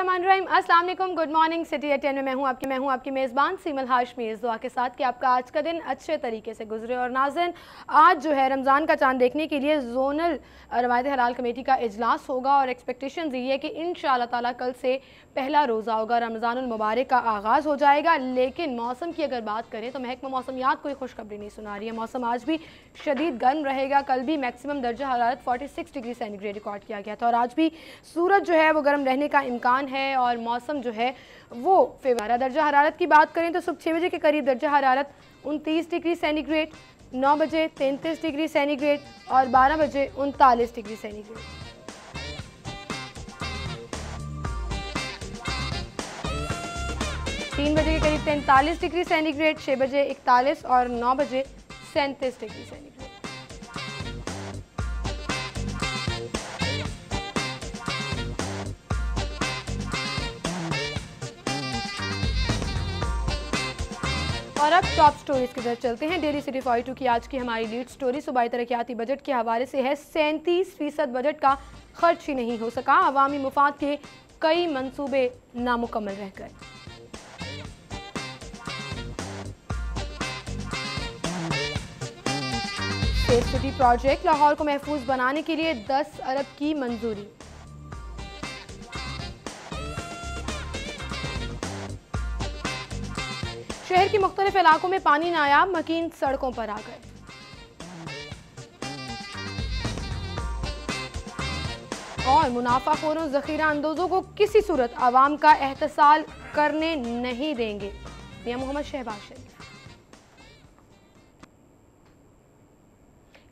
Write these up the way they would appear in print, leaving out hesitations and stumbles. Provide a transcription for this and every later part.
बिस्मिल्लाहिर्रहमानिर्रहीम। अस्सलाम वालेकुम, गुड मॉर्निंग। सिटी एट 10 में मैं हूँ आपकी मेज़बान सीमल हाशमी, इस दुआ के साथ कि आपका आज का दिन अच्छे तरीके से गुजरे। और नाज़रीन, आज जो है रमज़ान का चांद देखने के लिए ज़ोनल रवायत हलाल कमेटी का इजलास होगा और एक्सपेक्टेशन ये है कि इंशाअल्लाह ताला कल से पहला रोज़ा होगा, रमज़ानुल मुबारक का आगाज़ हो जाएगा। लेकिन मौसम की अगर बात करें तो महकमा मौसमियात कोई खुशखबरी नहीं सुना रही है। मौसम आज भी शदीद गर्म रहेगा। कल भी मैक्सिमम दर्जा हरारत 46 डिग्री सेंटीग्रेड रिकॉर्ड किया गया था और आज भी सूरज जो है वो गर्म रहने का इम्कान है और मौसम जो है वो फेवरा। दर्जा हरारत की बात करें तो सुबह 6 बजे के करीब दर्जा हरारत 29 डिग्री सेंटीग्रेड, 9 बजे 33 डिग्री सेंटीग्रेड और 12 बजे 39 डिग्री सेंटीग्रेड। 3 बजे के करीब 43 डिग्री सेंटीग्रेड, 6 बजे 41 और 9 बजे 37 डिग्री सेंटीग्रेड। और अब टॉप स्टोरीज की तरफ चलते हैं। डेली सिटी 42 की आज की हमारी लीड स्टोरी सूबाई तरक्याती बजट के हवाले से है। 37% बजट का खर्च ही नहीं हो सका, अवामी मुफाद के कई मंसूबे नामुकम्मल रह गए। सेफ सिटी प्रोजेक्ट लाहौर को महफूज बनाने के लिए 10 अरब की मंजूरी। शहर के मुख्तलिफ इलाकों में पानी नायाब, मकीन सड़कों पर आ गए। और मुनाफाखोरों ज़ख़ीरा अंदोज़ों को किसी सूरत आवाम का एहतसाल करने नहीं देंगे, मियां मोहम्मद शहबाज शरीफ।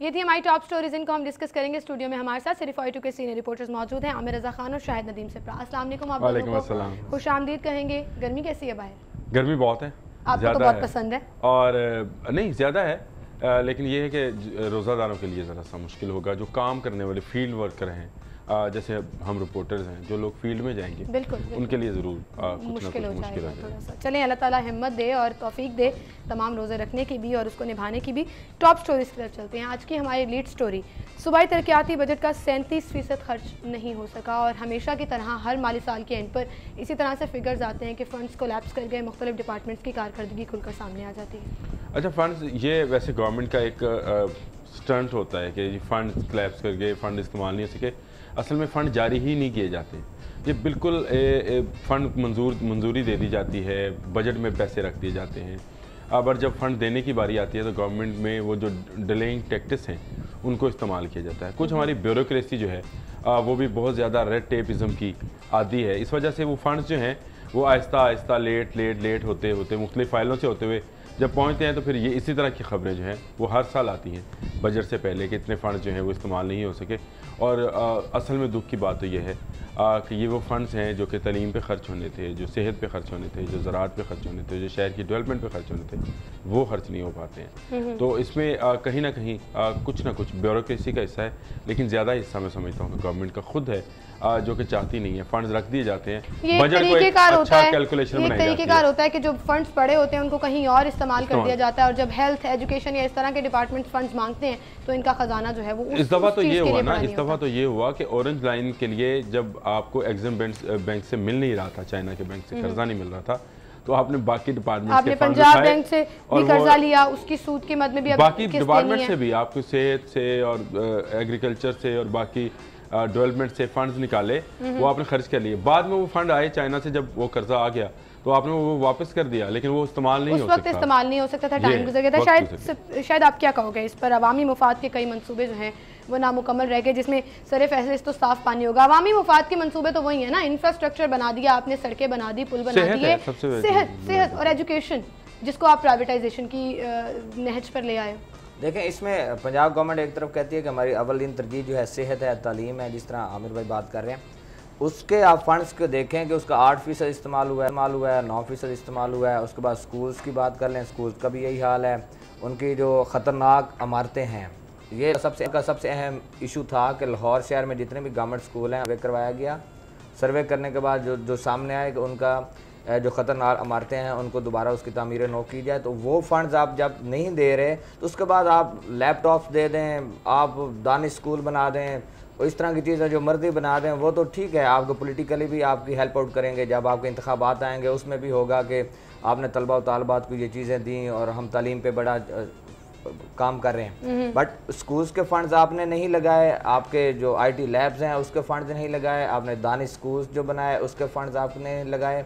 ये थी हमारी टॉप स्टोरीज, इनको हम डिस्कस करेंगे। स्टूडियो में हमारे साथ सिटी 42 के सीनियर रिपोर्टर्स मौजूद हैं, आमिर रज़ा खान और शाहिद नदीम सिप्रा। अस्सलाम वालेकुम। आप लोगों को खुश आमदीद कहेंगे। गर्मी कैसी है बाहर? गर्मी बहुत है, आपको तो बहुत पसंद है और नहीं ज़्यादा है, लेकिन ये है कि रोज़ादारों के लिए ज़रा सा मुश्किल होगा। जो काम करने वाले फील्ड वर्कर हैं, जैसे हम रिपोर्टर्स हैं, जो लोग फील्ड में जाएंगे बिल्कुल उनके लिए ज़रूर मुश्किल हो जाएगा थोड़ा सा। चलें, अल्लाह ताला हिम्मत दे और तौफीक दे तमाम रोज़े रखने की भी और उसको निभाने की भी। टॉप स्टोरीज की तरफ चलते हैं। आज की हमारी लीड स्टोरी, सूबाई तरक्याती बजट का 37% खर्च नहीं हो सका और हमेशा की तरह हर माली साल के एंड पर इसी तरह से फिगर्स आते हैं कि फ़ंड्स कोलैप्स कर गए, मुख्तलिफ डिपार्टमेंट्स की कारकर्दगी खुलकर सामने आ जाती है। अच्छा, फ़ंड्स ये वैसे गवर्नमेंट का एक स्टंट होता है कि फ़ंड कोलैप्स कर गए, फ़ंड इस्तेमाल नहीं हो सके। असल में फ़ंड जारी ही नहीं किए जाते। ये बिल्कुल फ़ंड मंजूरी दे दी जाती है, बजट में पैसे रख दिए जाते हैं। अब जब फ़ंड देने की बारी आती है तो गवर्नमेंट में वो जो डिलेइंग टैक्टिक्स हैं उनको इस्तेमाल किया जाता है। कुछ हमारी ब्यूरोक्रेसी जो है वो भी बहुत ज़्यादा रेड टेपिज़म की आदी है। इस वजह से वो फ़ंड्स जो हैं वो आहिस्ता आहिस्ता लेट होते मुख्तलिफ़ फ़ाइलों से होते हुए जब पहुंचते हैं तो फिर ये इसी तरह की खबरें जो हैं वो हर साल आती हैं बजट से पहले कि इतने फ़ंड जो हैं वो इस्तेमाल नहीं हो सके। और असल में दुख की बात तो ये है कि ये वो फंड्स हैं जो कि तालीम पे खर्च होने थे, जो सेहत पे खर्च होने थे, जो ज़राअत पे खर्च होने थे, जो शहर की डेवलपमेंट पे खर्च होने थे, वो खर्च नहीं हो पाते हैं। तो इसमें कहीं ना कहीं कुछ ना कुछ ब्यूरोक्रेसी का हिस्सा है, लेकिन ज़्यादा हिस्सा मैं समझता हूँ कि गवर्नमेंट का खुद है जो कि चाहती नहीं है। फंड्स रख दिए जाते हैं, बजट को एक अच्छा कैलकुलेशन बनाई जाती है। तरीकेकार होता है कि जो फंड्स पड़े होते हैं उनको कहीं और इस्तेमाल कर दिया जाता है और जब हेल्थ, एजुकेशन या इस तरह के डिपार्टमेंट फंड्स मांगते हैं तो इनका खजाना जो है वो इस दफ़ा तो ये हुआ ना, इस दफ़ा तो ये हुआ कि ऑरेंज लाइन के लिए जब आपको एग्जिम बैंक से मिल नहीं रहा था, चाइना के बैंक से कर्जा नहीं मिल रहा था, तो आपने बाकी डिपार्टमेंट के पंजाब बैंक से भी कर्जा लिया, उसकी सूद के मद में भी बाकी डिपार्टमेंट से भी, आपको सेहत से और एग्रीकल्चर से और बाकी डेवलपमेंट से फंड्स निकाले, वो आपने खर्च कर लिए। बाद में वो फंड आए चाइना से, जब वो कर्जा आ गया तो आपने वो वापस कर दिया, लेकिन वो इस्तेमाल नहीं हो सकता, उस वक्त इस्तेमाल नहीं हो सकता था, टाइम गुजर गया था। शायद आप क्या कहोगे इस पर? अवामी मुफाद के कई मंसूबे जो हैं वो नामुकम्मल रह गए, जिसमें सरे फैसले तो साफ पानी होगा। अवामी मुफाद के मंसूबे तो वही है ना, इंफ्रास्ट्रक्चर बना दिया आपने, सड़कें बना दी, पुल बना दिए, सेहत और एजुकेशन जिसको आप प्राइवेटाइजेशन की नहज पर ले आए। देखें, इसमें पंजाब गवर्नमेंट एक तरफ कहती है कि हमारी अव्वल तरजीह जो है सेहत है, तालीम है, जिस तरह आमिर भाई बात कर रहे हैं, उसके आप फंड्स को देखें कि उसका 8% इस्तेमाल हुआ है, 9% इस्तेमाल हुआ है। उसके बाद स्कूल्स की बात कर लें, स्कूल्स का भी यही हाल है। उनकी जो ख़तरनाक इमारतें हैं, ये सबसे अहम इशू था कि लाहौर शहर में जितने भी गवर्नमेंट स्कूल हैं सर्वे करवाया गया। सर्वे करने के बाद जो सामने आए कि उनका जो ख़तरनाक इमारतें हैं उनको दोबारा उसकी तामीर नौ की जाए। तो वो फंड्स आप जब नहीं दे रहे तो उसके बाद आप लैपटॉप्स दे दें, आप दानिश स्कूल बना दें, इस तरह की चीज़ें जो मर्जी बना दें वो तो ठीक है, आपको पॉलिटिकली भी आपकी हेल्प आउट करेंगे, जब आपके इंतखाबात आएंगे उसमें भी होगा कि आपने तलबा व तालबात को ये चीज़ें दी और हम तालीम पे बड़ा काम कर रहे हैं। बट स्कूल्स के फंड्स आपने नहीं लगाए, आपके जो IT लैब्स हैं उसके फंड्स नहीं लगाए, आपने दानिश स्कूल्स जो बनाए उसके फंड्स आपने लगाए।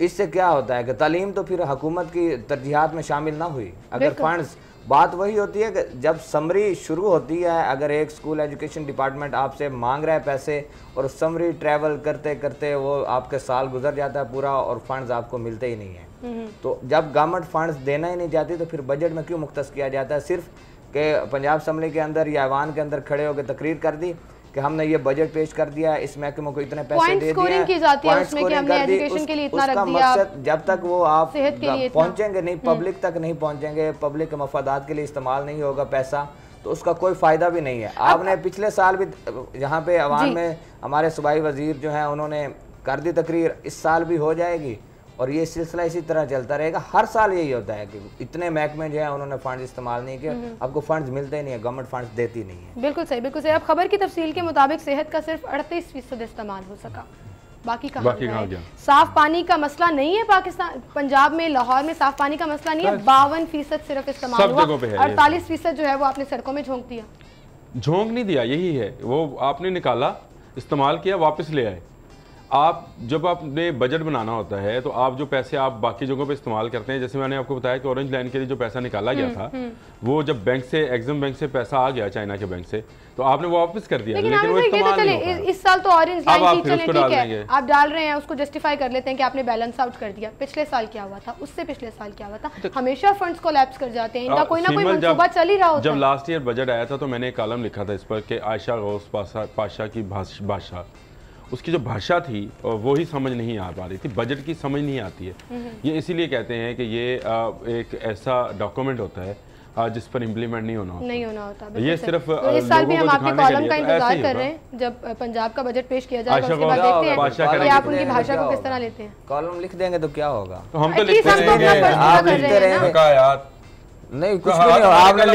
इससे क्या होता है कि तालीम तो फिर हुकूमत की तरजीहात में शामिल ना हुई। अगर फंड्स, बात वही होती है कि जब समरी शुरू होती है, अगर एक स्कूल एजुकेशन डिपार्टमेंट आपसे मांग रहा है पैसे और समरी ट्रैवल करते करते वो आपके साल गुजर जाता है पूरा और फंड्स आपको मिलते ही नहीं है, तो जब गवर्नमेंट फंड्स देना ही नहीं चाहती तो फिर बजट में क्यों मुख्तस किया जाता है? सिर्फ कि पंजाब असम्बली के अंदर या ऐवान के अंदर खड़े होकर तकरीर कर दी कि हमने ये बजट पेश कर दिया, इस महकमे को इतने पैसे दे दिए, की जाती है उसमें कि हमने एजुकेशन के लिए इतना रख दिया। मकसद जब तक वो आप पहुंचेंगे नहीं, पब्लिक तक नहीं पहुंचेंगे, पब्लिक के मफादात के लिए इस्तेमाल नहीं होगा पैसा, तो उसका कोई फायदा भी नहीं है। आपने पिछले साल भी यहाँ पे अवाम में हमारे सूबाई वजीर जो है उन्होंने कर दी तकरीर, इस साल भी हो जाएगी और ये सिलसिला इसी तरह चलता रहेगा। हर साल यही होता है कि इतने महकमे जो है उन्होंने फंड्स इस्तेमाल नहीं किए, आपको फंड्स मिलते ही नहीं है, गवर्नमेंट फंड्स देती नहीं है। बिल्कुल सही, बिल्कुल सही। अब खबर की तफसील के मुताबिक सेहत का सिर्फ 38% इस्तेमाल हो सका, बाकी कहाँ गया? साफ पानी का मसला नहीं है पाकिस्तान, पंजाब में लाहौर में साफ पानी का मसला नहीं है, 52% सिर्फ इस्तेमाल हुआ, 48% जो है वो आपने सड़कों में झोंक दिया। झोंक नहीं दिया, यही है, वो आपने निकाला, इस्तेमाल किया, वापस ले आए। आप जब आपने बजट बनाना होता है तो आप जो पैसे आप बाकी जगहों पे इस्तेमाल करते हैं, जैसे मैंने आपको बताया कि ऑरेंज लाइन के लिए जो पैसा निकाला गया था वो जब बैंक से, एग्जिम बैंक से पैसा आ गया चाइना के बैंक से, तो आपने वो वापस कर दिया, लेकिन वो इस्तेमाल नहीं होता। इस साल तो ऑरेंज लाइन की चले, ठीक है, आप डाल रहे हैं, उसको जस्टिफाई कर लेते हैं कि आपने बैलेंस आउट कर दिया। पिछले साल क्या हुआ था, उससे पिछले साल क्या हुआ था, हमेशा फंड्स कोलैप्स कर जाते हैं, इनका कोई ना कोई मंसूबा चल ही रहा होता है। जब लास्ट ईयर बजट आया था तो मैंने एक कॉलम लिखा था इस पर कि आयशा गौस पाशा की भाषा, उसकी जो भाषा थी वो ही समझ नहीं आ पा रही थी, बजट की समझ नहीं आती है। ये इसीलिए कहते हैं कि ये एक ऐसा डॉक्यूमेंट होता है जिस पर इम्प्लीमेंट नहीं होना होता। ये सिर्फ तो इस साल भी हम आपके कॉलम का इंतजार कर रहे हैं, जब पंजाब का बजट पेश किया जाएगा उसके बाद देखते हैं कि आप उनकी भाषा को किस तरह लेते हैं। कॉलम लिख देंगे तो क्या होगा, तो हम तो लिखते रहेंगे, नहीं कुछ भी नहीं,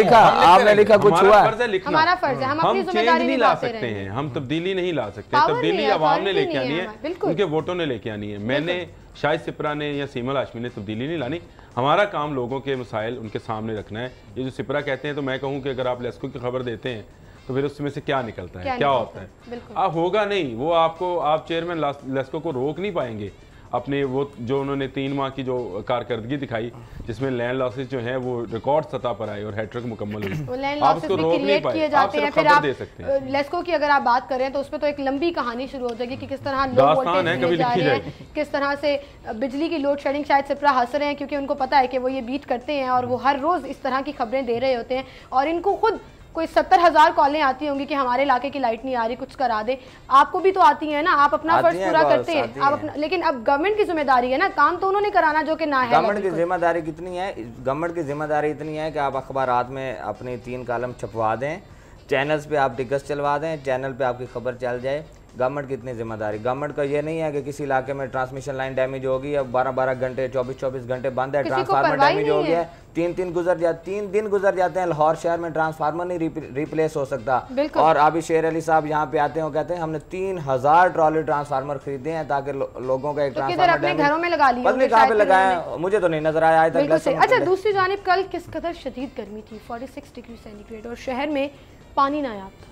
आपने लिखा कुछ हुआ, हमारा फर्ज है, हम अपनी जिम्मेदारी नहीं ला सकते हैं, हम तब्दीली नहीं ला सकते, तब्दीली आवाम ने लेके आनी है, उनके वोटों ने लेके आनी है। मैंने, शाहिद सिपरा ने या सीमल हाशमी ने तब्दीली नहीं लानी, हमारा काम लोगों के मसाइल उनके सामने रखना है। ये जो सिपरा कहते हैं, तो मैं कहूँ कि अगर आप लेस्को की खबर देते हैं तो फिर उसमें से क्या निकलता है, क्या होता है, होगा नहीं, वो आपको, आप चेयरमैन लेस्को को रोक नहीं पाएंगे अपने वो जो उन्होंने 3 माह की जो कारकर्दगी दिखाई जिसमें लैंड लॉसेस जो हैं वो रिकॉर्ड सतह पर आए और हैट्रिक मुकम्मल हुई, आप उसको रोक नहीं पाए, आप सिर्फ खबर दे सकते हैं। लेस्को की अगर आप बात करें तो उसमें तो एक लंबी कहानी शुरू हो जाएगी कि किस तरह लो वोल्टेज जा रहे हैं, किस तरह से बिजली की लोड शेडिंग शायद सिपरा हंस रहे हैं क्योंकि उनको पता है कि वो ये बीट करते हैं और वो हर रोज इस तरह की खबरें दे रहे होते हैं और इनको खुद कोई 70,000 कॉलें आती होंगी कि हमारे इलाके की लाइट नहीं आ रही, कुछ करा दे। आपको भी तो आती है ना, आप अपना फर्ज पूरा करते हैं, आप अपना, लेकिन अब गवर्नमेंट की जिम्मेदारी है ना, काम तो उन्होंने कराना जो कि ना है। गवर्नमेंट की जिम्मेदारी कितनी है, गवर्नमेंट की जिम्मेदारी इतनी है कि आप अखबारात में अपनी 3 कॉलम छपवा दें, चैनल्स पे आप टिकट्स चलवा दें, चैनल पे आपकी खबर चल जाए। गवर्नमेंट की इतनी जिम्मेदारी, गवर्नमेंट का ये नहीं है कि किसी इलाके में ट्रांसमिशन लाइन डैमेज होगी, अब 12-12 घंटे 24-24 घंटे बंद है, ट्रांसफार्मर डैमेज हो गया है, 3 दिन गुजर जाते हैं, लाहौर शहर में ट्रांसफार्मर नहीं रिप्लेस हो सकता। और अभी शेर अली साहब यहाँ पे आते हैं, कहते हैं हमने 3000 ट्रॉली ट्रांसफार्मर खरीदे हैं ताकि लोगों का एक ट्रांसफार्मर घरों में लगा लिया, पता कहाँ पे लगाया, मुझे तो नहीं नजर आया आज तक। अच्छा, दूसरी जानिब कल किस कदर शदीद गर्मी थी, 46 डिग्री सेंटीग्रेड, और शहर में पानी नायाब था।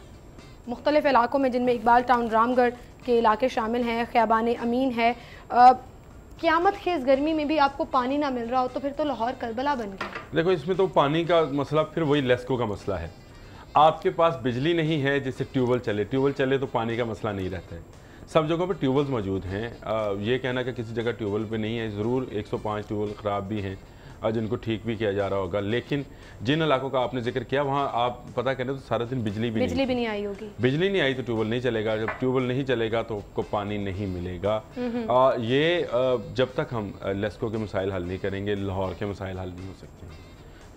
मुख्तलिफ इलाकों में जिनमें इकबाल टाउन, रामगढ़ के इलाके शामिल हैं, ख़ियाबान अमीन है, क़यामत खेज़ गर्मी में भी आपको पानी ना मिल रहा हो तो फिर तो लाहौर करबला बन गया। देखो, इसमें तो पानी का मसला फिर वही लेस्को का मसला है। आपके पास बिजली नहीं है जिससे ट्यूबवेल चले तो पानी का मसला नहीं रहता है। सब जगहों पर ट्यूबवेल्स मौजूद हैं, ये कहना कि किसी जगह ट्यूबवेल पे नहीं है, ज़रूर 105 ट्यूबवेल ख़राब भी हैं जिनको ठीक भी किया जा रहा होगा, लेकिन जिन इलाकों का आपने जिक्र किया वहाँ आप पता करें तो सारा दिन बिजली भी नहीं आई होगी। बिजली नहीं आई तो ट्यूबवेल नहीं चलेगा, जब ट्यूबवेल नहीं चलेगा तो आपको पानी नहीं मिलेगा। ये जब तक हम लेस्को के मसाइल हल नहीं करेंगे, लाहौर के मसाइल हल नहीं हो सकते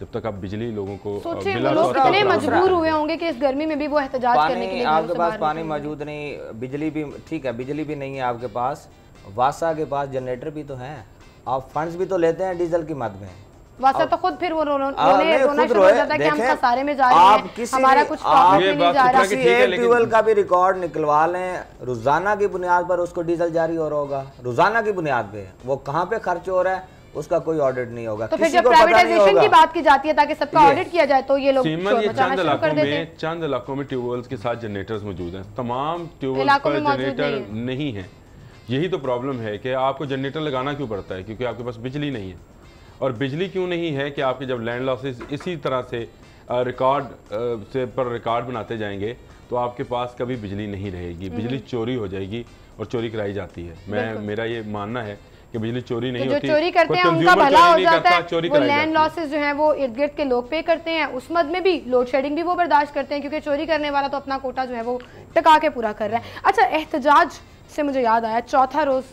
जब तक आप बिजली लोगों को कितने मजबूर हुए होंगे कि इस गर्मी में भी वो एहतजाज करने के लिए। आपके पास पानी मौजूद नहीं, बिजली भी ठीक है, बिजली भी नहीं है आपके पास, वासा के पास जनरेटर भी तो है, आप फंड्स भी तो लेते हैं डीजल की मद में, वैसे तो खुद फिर वो रोना शुरू हो जाता है कि हम खसारे में जा रहे हैं, हमारा कुछ प्रॉफिट में नहीं जा रहा। किसी एक ट्यूबवेल का भी रिकॉर्ड निकलवा लें, रोजाना की बुनियाद पर उसको डीजल जारी हो रहा होगा, रोजाना की बुनियाद पे वो कहाँ पे खर्च हो रहा है उसका कोई ऑडिट नहीं होगा। तो फिर जब प्राइवेटाइजेशन की बात की जाती है ताकि सबका ऑडिट किया जाए तो ये लोग चंद इलाकों में ट्यूबवेल्स के साथ जनरेटर्स मौजूद हैं, तमाम ट्यूबवेल्स पर जनरेटर नहीं है। यही तो प्रॉब्लम है कि आपको जनरेटर लगाना क्यों पड़ता है, क्योंकि आपके पास बिजली नहीं है। और बिजली क्यों नहीं है कि आपके जब लैंड लॉसेस इसी तरह से रिकॉर्ड बनाते जाएंगे तो आपके पास कभी बिजली नहीं रहेगी, बिजली चोरी हो जाएगी और चोरी कराई जाती है। मेरा ये मानना है कि बिजली चोरी नहीं होती, जो चोरी करते हैं उनका भला हो जाता है, वो लैंड लॉसेस जो हैं वो इर्द गिर्द के लोग पे करते हैं, उस मद में भी लोड शेडिंग भी वो बर्दाश्त करते हैं क्योंकि चोरी करने वाला तो अपना कोटा जो है वो टका के पूरा कर रहा है। अच्छा, एहतजाज से मुझे याद आया, चौथा रोज़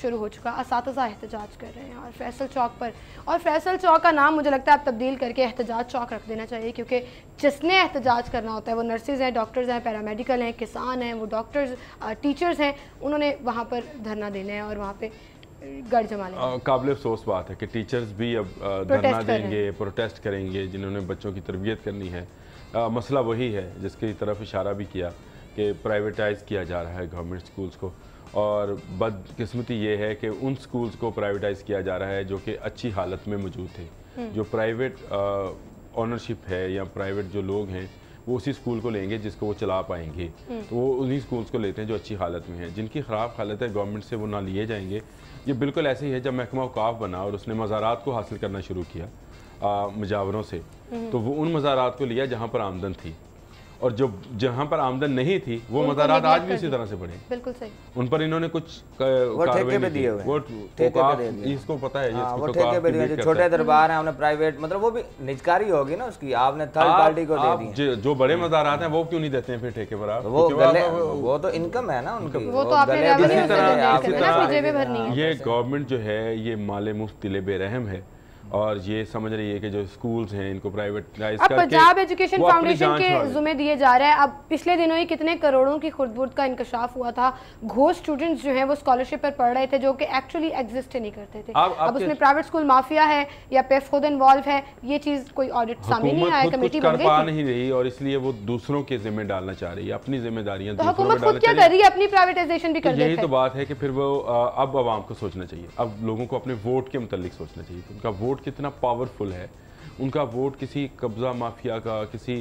शुरू हो चुका, असातिज़ा एहतजाज कर रहे हैं और फैसल चौक पर, और फैसल चौक का नाम मुझे लगता है आप तब्दील करके एहतजाज चौक रख देना चाहिए क्योंकि जिसने एहतजाज करना होता है वो नर्सेज हैं, डॉक्टर्स हैं, पैरामेडिकल हैं, किसान हैं, वो डॉक्टर्स टीचर्स हैं, उन्होंने वहाँ पर धरना देना है और वहाँ पे गढ़ जमा लेना। काबिल अफसोस बात है कि टीचर्स भी अब धरना देंगे, प्रोटेस्ट करेंगे, जिन्होंने बच्चों की तरबियत करनी है। मसला वही है जिसकी तरफ इशारा भी किया कि प्राइवेटाइज़ किया जा रहा है गवर्नमेंट स्कूल्स को, और बदकिस्मती ये है कि उन स्कूल्स को प्राइवेटाइज़ किया जा रहा है जो कि अच्छी हालत में मौजूद थे। जो प्राइवेट ऑनरशिप है या प्राइवेट जो लोग हैं वो उसी स्कूल को लेंगे जिसको वो चला पाएंगे, तो वो उन्हीं स्कूल्स को लेते हैं जो अच्छी हालत में हैं। जिनकी ख़राब हालत है गवर्नमेंट से वो ना लिए जाएंगे। ये बिल्कुल ऐसे ही है जब महकमा औकाफ बना और उसने मज़ारात को हासिल करना शुरू किया मुजावरों से, तो वो उन मज़ारात को लिया जहाँ पर आमदन थी, और जो जहाँ पर आमदन नहीं थी वो मज़ारात आज भी उसी तरह से पड़े। बिल्कुल सही। उन पर इन्होंने कुछ ठेके पे दिए हुए, इसको पता है, वो ठेके पे दिए, जो छोटे दरबार हैं उन्हें प्राइवेट, मतलब वो भी निजकारी होगी ना उसकी, आपने थर्ड पार्टी को दे दी। जो बड़े मज़ारात हैं वो क्यों नहीं देते हैं फिर ठेके पर? आप वो तो इनकम है ना उनकी, वो तो आपने जेबें भरनी है। ये गवर्नमेंट जो है ये माले मुफ्त तिले बेरहम है और ये समझ रही है कि जो स्कूल्स हैं इनको प्राइवेटाइज करके पंजाब एजुकेशन फाउंडेशन के जुम्मे दिए जा रहे हैं। अब पिछले दिनों ही कितने करोड़ों की खुर्द-बुर्द का इंकशाफ हुआ था, घोस्ट स्टूडेंट्स जो हैं वो स्कॉलरशिप पर पढ़ रहे थे जो कि एक्चुअली एग्जिस्ट ही नहीं करते थे। अब उसमें प्राइवेट स्कूल माफिया है या पेफ खुद इन्वॉल्व है, ये चीज कोई ऑडिट सामने नहीं आया, कमेटी बन गई कर नहीं रही और इसलिए वो दूसरों के जिम्मे डालना चाह रही है, अपनी जिम्मेदारियां तो हुकूमत खुद क्या कर रही है, अपनी प्राइवेटाइजेशन भी कर रही है। यही तो बात है कि फिर वो अब आवाम को सोचना चाहिए, अब लोगों को अपने वोट के मुतालिक सोचना चाहिए, उनका वोट कितना पावरफुल है। उनका वोट किसी कब्जा माफिया का, किसी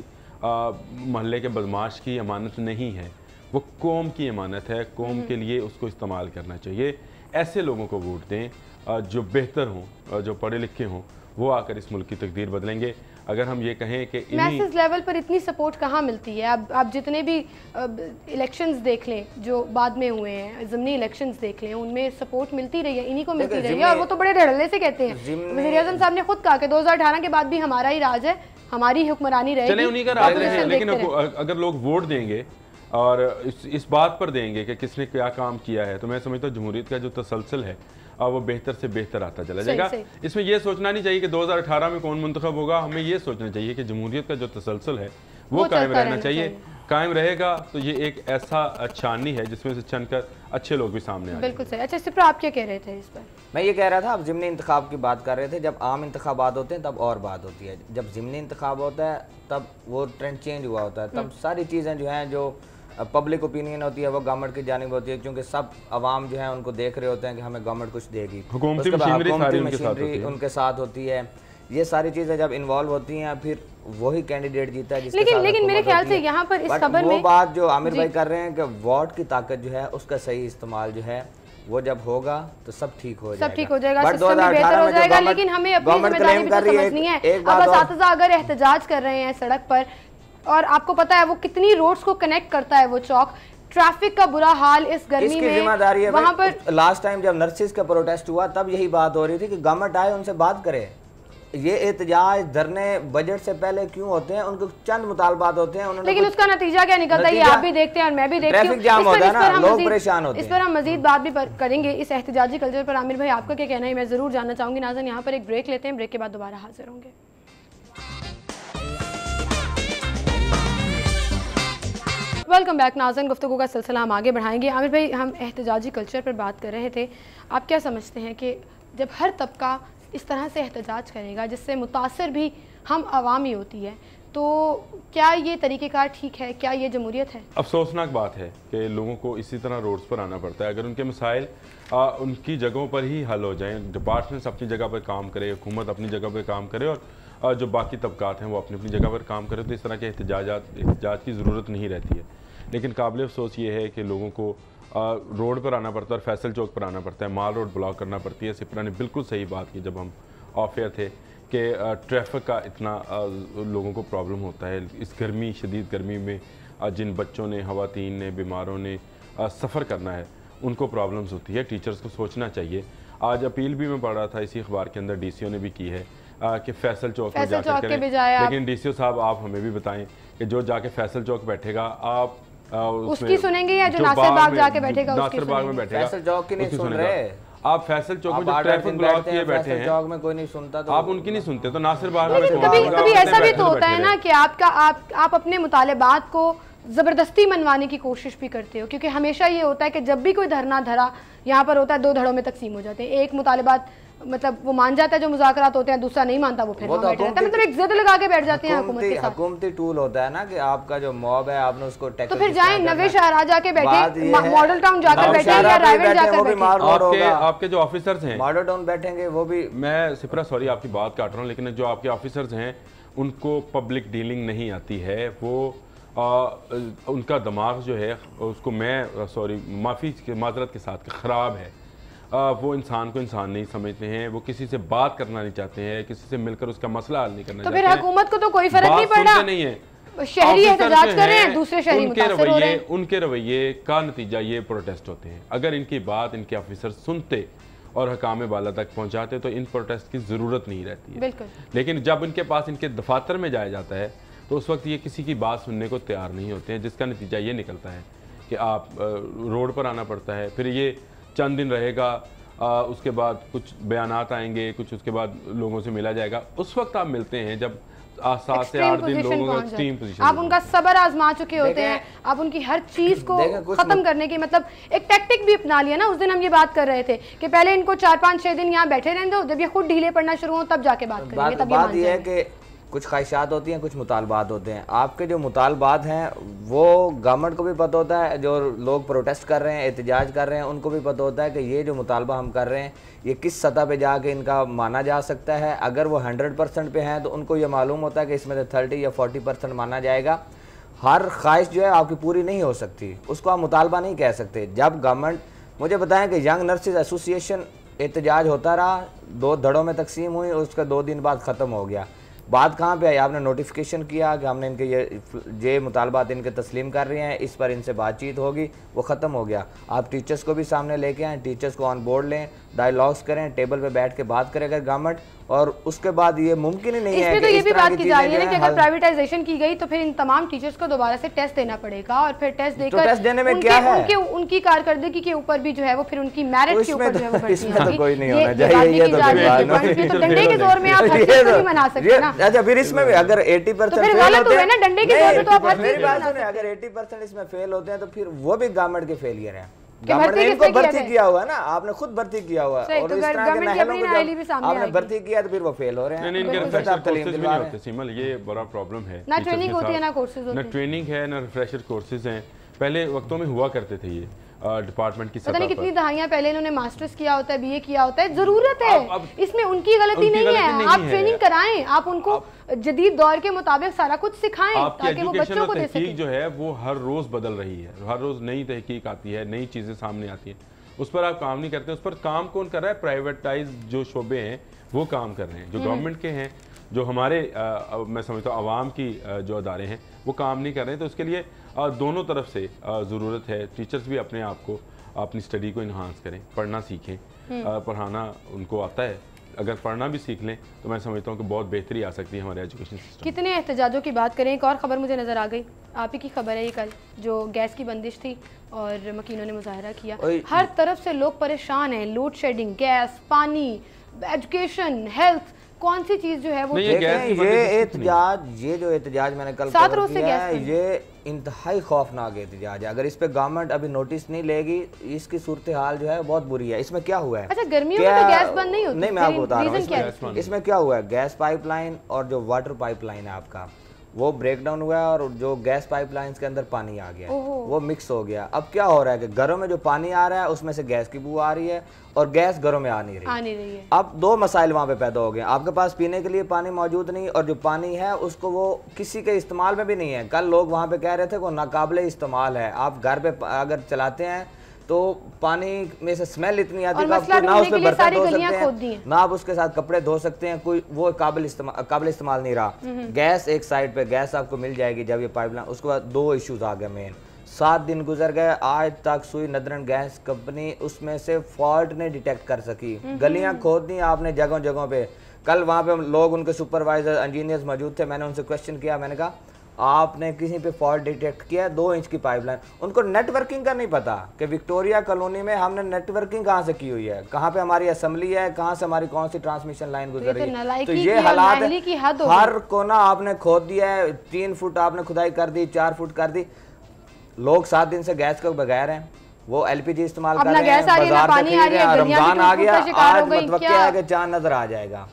महल्ले के बदमाश की अमानत नहीं है, वो कौम की अमानत है, कौम के लिए उसको इस्तेमाल करना चाहिए। ऐसे लोगों को वोट दें जो बेहतर हों, जो पढ़े लिखे हों, वो आकर इस मुल्क की तकदीर बदलेंगे। अगर हम ये कहें कि मैसेज लेवल पर इतनी सपोर्ट कहाँ मिलती है? अब आप जितने भी इलेक्शंस देख लें जो बाद में हुए हैं, ज़िमनी इलेक्शंस देख लें, उनमें सपोर्ट मिलती रही है, इन्हीं को मिलती रही है, और वो तो बड़े धड़ल्ले से कहते हैं। वज़ीर-ए-आज़म साहब ने खुद कहा कि 2018 के बाद भी हमारा ही राज है, हमारी हुक्मरानी रहेगी। चले उन्हीं का राज है, लेकिन अगर लोग वोट देंगे और इस बात पर देंगे कि किसने क्या काम किया है, तो मैं समझता हूँ जमहूरियत का जो तसलसल है वो बेहतर से बेहतर आता चला जाएगा। इसमें यह सोचना नहीं चाहिए कि 2018 में कौन मुंतखब होगा, हमें यह सोचना चाहिए कि जमहूरियत का जो तसलसल है वो कायम रहना चाहिए। कायम रहेगा तो ये एक ऐसा छाननी है जिसमें से छनकर अच्छे लोग भी सामने आए। बिल्कुल सही। अच्छा, सिप्रा आप क्या कह रहे थे इस पर? मैं ये कह रहा था, अब ज़िमनी इंतखाब की बात कर रहे थे, जब आम इंतखाबात होते हैं तब और बात होती है, जब ज़िमनी इंतखाब होता है तब वो ट्रेंड चेंज हुआ होता है, तब सारी चीज़ें जो हैं, जो पब्लिक ओपिनियन होती है वो गवर्नमेंट की जानिब होती है, क्योंकि सब आवाम जो है उनको देख रहे होते हैं कि हमें गवर्नमेंट कुछ देगी, हुकूमती मशीनरी उनके साथ होती है। ये सारी चीज़ें जब इन्वॉल्व होती हैं फिर वही कैंडिडेट जीता है जिसके साथ। लेकिन मेरे ख्याल से यहाँ पर इस खबर में वो बात जो आमिर भाई कर रहे हैं कि वोट की ताकत जो है उसका सही इस्तेमाल जो है वो जब होगा तो सब ठीक हो जाएगा, सब ठीक हो जाएगा, सिस्टम भी बेहतर हो जाएगा। लेकिन हमें अपनी जिम्मेदारी भी तो समझनी है। अब असातिज़ा अगर एहतजाज कर रहे हैं सड़क पर, और आपको पता है वो कितनी रोड्स को कनेक्ट करता है वो चौक, ट्रैफिक का बुरा हाल इस गर्मी में, जिम्मेदारी है वहाँ पर। लास्ट टाइम जब नर्सिस का प्रोटेस्ट हुआ तब यही बात हो रही थी कि गवर्नमेंट आए उनसे बात करे। ये एहतजाज धरने बजट से पहले क्यों होते हैं? उनके चंद मुतालबात होते हैं, लेकिन उसका नतीजा क्या निकलता है ये आप भी देखते हैं और मैं भी देखती हूँ। ट्रैफिक जाम होता है ना, लोग परेशान होते हैं। इस पर हम मजीद बात भी करेंगे, इस एहतजाजी कल्चर पर। आमिर भाई आपका क्या कहना है मैं जरूर जानना चाहूंगी। नाज़रीन, यहाँ पर एक ब्रेक लेते हैं, ब्रेक के बाद दोबारा हाजिर होंगे। वेलकम बैक नाज़रीन, गुफ्तगू का सिलसिला हम आगे बढ़ाएंगे। आमिर भाई, हम एहतजाजी कल्चर पर बात कर रहे थे, आप क्या समझते हैं कि जब हर तबका اس طرح سے احتجاج کرے گا جس سے متاثر بھی ہم عوامی ہوتی ہے، تو کیا یہ طریقہ کار ٹھیک ہے؟ کیا یہ جمہوریت ہے؟ افسوسناک بات ہے کہ لوگوں کو اسی طرح روڈز پر آنا پڑتا ہے. اگر ان کے مسائل ان کی جگہوں پر ہی حل ہو جائیں، ڈپارٹمنٹس اپنی جگہ پر کام کرے، حکومت اپنی جگہ پر کام کرے اور جو باقی طبقات ہیں وہ اپنی جگہ پر کام کرے، تو اس طرح کے احتجاج کی ضرورت نہیں رہتی ہے. لیکن قابل افسوس یہ ہے کہ لوگوں کو روڈ پر آنا پڑتا ہے اور فیصل چوک پر آنا پڑتا ہے، مال روڈ بلاک کرنا پڑتی ہے. سپرا نے بالکل صحیح بات کی جب ہم آف ایئر تھے کہ ٹریفک کا اتنا لوگوں کو پرابلم ہوتا ہے اس گرمی، شدید گرمی میں. جن بچوں نے، خواتین نے، بیماروں نے سفر کرنا ہے، ان کو پرابلمز ہوتی ہے. ٹیچرز کو سوچنا چاہیے. آج اپیل بھی میں پڑھ رہا تھا اسی اخبار کے اندر، ڈی سی او نے بھی کی ہے کہ فیصل چوک میں جا کر کریں. لیکن ڈی سی او صاحب آپ ہمیں بھی بتائیں کہ جو جا کے فیصل چوک بیٹھے گا، آپ اس کی سنیں گے یا جو ناصر باغ جا کے بیٹھے گا ناصر باغ میں بیٹھے گا؟ فیصل چوک کی نہیں سن رہے آپ. فیصل چوک میں جو ٹریفک بلاک کیے بیٹھے ہیں، چوک میں کوئی نہیں سنتا، تو آپ ان کی نہیں سنتے. تو ناصر باغ میں کبھی ایسا بھی تو ہوتا ہے نا کہ آپ اپنے مطالبات کو زبردستی منوانے کی کوشش بھی کرتے ہو، کیونکہ ہمیشہ یہ ہوتا ہے کہ جب بھی کوئی دھرنا دھرا یہاں پر ہوتا ہے، دو دھڑوں میں تقسیم ہو جاتے ہیں. ایک مطالبات مطلب وہ مان جاتا ہے جو مذاکرات ہوتے ہیں، دوسرا نہیں مانتا، وہ پھر وہاں بیٹھ جاتا ہے. مطلب ایک ضد لگا کے بیٹھ جاتے ہیں حکومت کے ساتھ. حکومتی ٹول ہوتا ہے نا کہ آپ کا جو موب ہے آپ نے اس کو تو پھر جائیں نوے شاہراہ جا کے بیٹھے، ماڈل ٹاؤن جا کر بیٹھے یا رائیوڈ جا کر بیٹھے. آپ کے جو آفیسرز ہیں ماڈل ٹاؤن بیٹھیں گے وہ بھی. میں سپرا سوری آپ کی بات کاٹ رہا ہوں، لیکن جو آپ کے آفیسرز ہیں ان کو پبلک ڈیلنگ نہیں آتی ہے. وہ ان کا دماغ جو ہے اس کو میں معذرت کے ساتھ خراب ہے. وہ انسان کو انسان نہیں سمجھتے ہیں، وہ کسی سے بات کرنا نہیں چاہتے ہیں، کسی سے مل کر اس کا مسئلہ حل نہیں کرنا چاہتے ہیں. تو پھر حکومت کو تو کوئی فرق نہیں پڑا، نہیں ہے. شہری احتجاج کر رہے ہیں، دوسرے شہری متاثر ہو رہے ہیں. ان کے رویے کا نتیجہ یہ پروٹیسٹ ہوتے ہیں. اگر ان کی بات ان کے آفیسر سنتے اور حکام بالا تک پہنچاتے تو ان پروٹیسٹ کی ضرورت نہیں رہتی ہے. بالکل. لیکن جب ان کے پاس ان کے دفاتر میں جایا جاتا ہے تو اس وقت یہ کسی کی بات سننے کو تیار نہیں ہوتے ہیں، جس کا نتیجہ یہ نکلتا ہے کہ آپ روڈ پر آنا پڑتا ہے. پھر یہ چند دن رہے گا، اس کے بعد کچھ بیانات آئیں گے، کچھ اس کے بعد لوگوں سے ملا جائے گا. اس وقت آپ ملتے ہیں جب 7 سے 8 دن لوگوں کا ایکسٹریم پوزیشن، آپ ان کا صبر آزما چکے ہوتے ہیں، آپ ان کی ہر چیز کو ختم کرنے کی مطلب ایک ٹیکٹک بھی اپنا لیا نا. اس دن ہم یہ بات کر رہے تھے کہ پہلے ان کو 4-5-6 دن یہاں بیٹھے رہنے دو، جب یہ خود ڈھیلے پڑنا شروع ہوں تب جا کے بات کریں گے. تب بات یہ ہے کہ کچھ خواہشات ہوتی ہیں، کچھ مطالبات ہوتے ہیں. آپ کے جو مطالبات ہیں وہ گورنمنٹ کو بھی پتہ ہوتا ہے، جو لوگ پروٹیسٹ کر رہے ہیں، احتجاج کر رہے ہیں، ان کو بھی پتہ ہوتا ہے کہ یہ جو مطالبہ ہم کر رہے ہیں یہ کس سطح پہ جا کے ان کا مانا جا سکتا ہے. اگر وہ 100% پہ ہیں تو ان کو یہ معلوم ہوتا ہے کہ اس میں سے 30 یا 40% مانا جائے گا. ہر خواہش جو ہے آپ کی پوری نہیں ہو سکتی، اس کو آپ مطالبہ نہیں کہہ سکتے. جب گورنمنٹ، مجھے بتائیں کہ ینگ نرسز ایسوسی ایشن احتجاج ہوتا رہا، 2 دھڑوں میں تقسیم ہوئی، اس کا 2 دن بعد ختم ہو گیا. بات کہاں پہ آئی؟ آپ نے نوٹیفیکیشن کیا کہ ہم نے ان کے یہ مطالبات ان کے تسلیم کر رہے ہیں، اس پر ان سے بات چیت ہوگی، وہ ختم ہو گیا. آپ ٹیچرز کو بھی سامنے لے کے آئیں، ٹیچرز کو آن بورڈ لیں، ڈائیلاگس کریں، ٹیبل پہ بیٹھ کے بات کرے گا گورنمنٹ. اور اس کے بعد یہ ممکن ہی نہیں ہے کہ یہ بھی بات کی جا رہی ہے کہ اگر پرائیویٹائزیشن کی گئی تو پھر ان تمام ٹیچرز کو دوبارہ سے ٹیسٹ دینا پڑے گا، اور پھر ٹیسٹ دے کر ٹیسٹ دینے میں کیا ہے ان کی کارکردگی کے اوپر بھی جو ہے وہ پھر ان کی میرٹ کے اوپر جو ہے وہ بڑھتی ہے. اس میں تو کوئی نہیں ہونا چاہیے. یہ تو ڈنڈے کے زور میں آپ ہر چیز کو نہیں منا سکتے نا. اچھا پھر اس میں بھی اگر 80% پھر غلط ہوئے نا، ڈنڈے کے زور میں تو آپ ہر چیز بات سنیں، اگر 80% اس میں فیل ہوتے ہیں تو پھر وہ بھی گورنمنٹ کے فیلئر ہیں. گورنمنٹ نے ان کو بھرتی کیا ہوا ہے نا، آپ نے خود بھرتی کیا ہوا ہے، اور اس طرح کے نہلوں کو جب آپ نے بھرتی کیا تو پھر وہ فیل ہو رہے ہیں. نہیں، ان کے ریفریشر کورسز بھی نہیں ہوتے سیمل، یہ بڑا پرابلم ہے. نہ ٹریننگ ہوتی ہے، نہ کورسز ہوتے ہیں. نہ ٹریننگ ہے، نہ ریفریشر کورسز ہیں. پہلے وقتوں میں ہوا کرتے تھے یہ ڈپارٹمنٹ کی سطح پر. پتہ نہیں کتنی دہائیاں پہلے انہوں نے ماسٹرز کیا ہوتا ہے، BA کیا ہوتا ہے. ضرورت ہے، اس میں ان کی غلطی نہیں ہے. آپ ٹریننگ کرائیں، آپ ان کو جدید دور کے مطابق سارا کچھ سکھائیں تاکہ وہ بچوں کو دے سکیں. تحقیق جو ہے وہ ہر روز بدل رہی ہے، ہر روز نئی تحقیق آتی ہے، نئی چیزیں سامنے آتی ہیں. اس پر آپ کام نہیں کرتے. اس پر کام کون کر رہا ہے؟ پرائیویٹائز جو شعبے ہیں وہ کام کر رہے ہیں. جو گورنمنٹ کے ہیں، جو ہمارے میں سمجھتا ہوں عوام کی جو ادارے ہیں وہ کام نہیں کر رہے ہیں. تو اس کے لیے دونوں طرف سے ضرورت ہے. ٹیچرز بھی اپنے آپ کو، اپنی اسٹڈی کو انہانس کریں، پڑھنا سیکھیں. پڑھانا ان کو آتا ہے، اگر پڑھنا بھی سیکھ لیں تو میں سمجھتا ہوں کہ بہت بہتری آ سکتی ہے ہمارے ایجوکیشن سسٹم. کتنے احتجاجوں کی بات کریں. ایک اور خبر مجھے نظر آ گئی، آپ ہی کی خبر ہے یہ، کل جو گیس کی بندش تھی اور مکینوں نے مظاہرہ کیا. ہر طرف سے لوگ پریشان ہیں، لوڈ شیڈنگ، گیس، پانی، ایجوکیشن، ہیلتھ، कौन सी चीज जो है वो ये एहतजाज, ये जो एहतजाज मैंने कल किया है, ये इंतहाई खौफनाक एहतजाज है। अगर इस पे गवर्नमेंट अभी नोटिस नहीं लेगी, इसकी सूरत हाल जो है बहुत बुरी है। इसमें क्या हुआ है? अच्छा, गर्मियों में तो गैस बंद नहीं होती? नहीं, मैं आपको बता रहा हूँ इसमें क्या हुआ है। गैस पाइपलाइन और जो वाटर पाइपलाइन है आपका, वो ब्रेक डाउन हुआ है और जो गैस पाइपलाइंस के अंदर पानी आ गया, वो मिक्स हो गया। अब क्या हो रहा है कि घरों में जो पानी आ रहा है उसमें से गैस की बू आ रही है और गैस घरों में आ नहीं रही है। अब दो मसाइल वहाँ पे पैदा हो गए। आपके पास पीने के लिए पानी मौजूद नहीं और जो पानी है उसको वो किसी के इस्तेमाल में भी नहीं है। कल लोग वहाँ पे कह रहे थे वो नाकाबिले इस्तेमाल है। आप घर पे अगर चलाते हैं तो पानी में से स्मेल इतनी आती है ना उस पे बर्तन धो सकते हैं, ना आप उसके साथ कपड़े धो सकते हैं, कोई वो काबिल इस्तेमाल नहीं रहा। गैस एक साइड पे गैस आपको मिल जाएगी जब ये पाइपलाइन, उसके बाद दो इश्यूज आ गए मेन। 7 दिन गुजर गए, आज तक सुई नदरन गैस कंपनी उसमें से फॉल्ट नहीं डिटेक्ट कर सकी। गलियां खोद दी आपने जगहों जगहों पे। कल वहाँ पे लोग, उनके सुपरवाइजर इंजीनियर्स मौजूद थे, मैंने उनसे क्वेश्चन किया, मैंने कहा आपने किसी पे फॉल्ट डिटेक्ट किया 2 इंच की पाइपलाइन? उनको नेटवर्किंग का नहीं पता कि विक्टोरिया कॉलोनी में हमने नेटवर्किंग कहाँ से की हुई है, कहाँ पे हमारी असेंबली है, कहाँ से हमारी कौन सी ट्रांसमिशन लाइन गुजर रही है। तो ये हालात है, हर कोना आपने खोद दिया है, 3 फुट आपने खुदाई कर दी, 4 फुट कर दी। लोग 7 दिन से गैस के बगैर हैं, वो एलपीजी इस्तेमाल कर रहे हैं, बाजार से खरीद रहे हैं। रमजान आ गया, आज मतवक्या है कि चांद नजर आ जाएगा।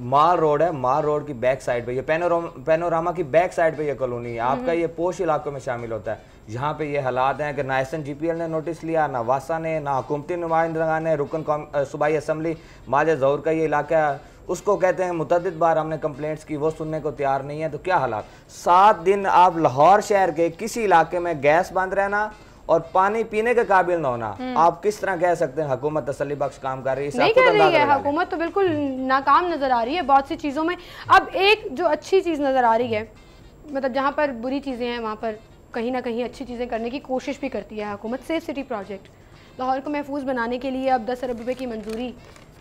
माल रोड है, माल रोड की बैक साइड पे ये पैनोरामा की बैक साइड पे ये कॉलोनी है आपका, ये पोश इलाकों में शामिल होता है। यहाँ पे ये हालात हैं कि ना SNGPL ने नोटिस लिया, ना वासा ने, ना हुकूमती नुमाइंदगान ने। रुकन सूबाई असम्बली माजे ज़हूर का ये इलाका है, उसको कहते हैं मुतअद्दिद बार हमने कंप्लेंट्स की, वो सुनने को तैयार नहीं है। तो क्या हालात, 7 दिन आप लाहौर शहर के किसी इलाके में गैस बंद रहना और पानी पीने के काबिल न होना, आप किस तरह कह सकते हैं हुकूमत तसल्ली बख्श काम कर रही है? नहीं कर रही है हुकूमत, तो बिल्कुल नाकाम नजर आ रही है बहुत सी चीज़ों में। अब एक जो अच्छी चीज़ नज़र आ रही है, मतलब जहाँ पर बुरी चीज़ें हैं वहाँ पर कहीं ना कहीं अच्छी चीज़ें करने की कोशिश भी करती है हुकूमत। सेफ सिटी प्रोजेक्ट लाहौर को महफूज बनाने के लिए अब 10 अरब रुपये की मंजूरी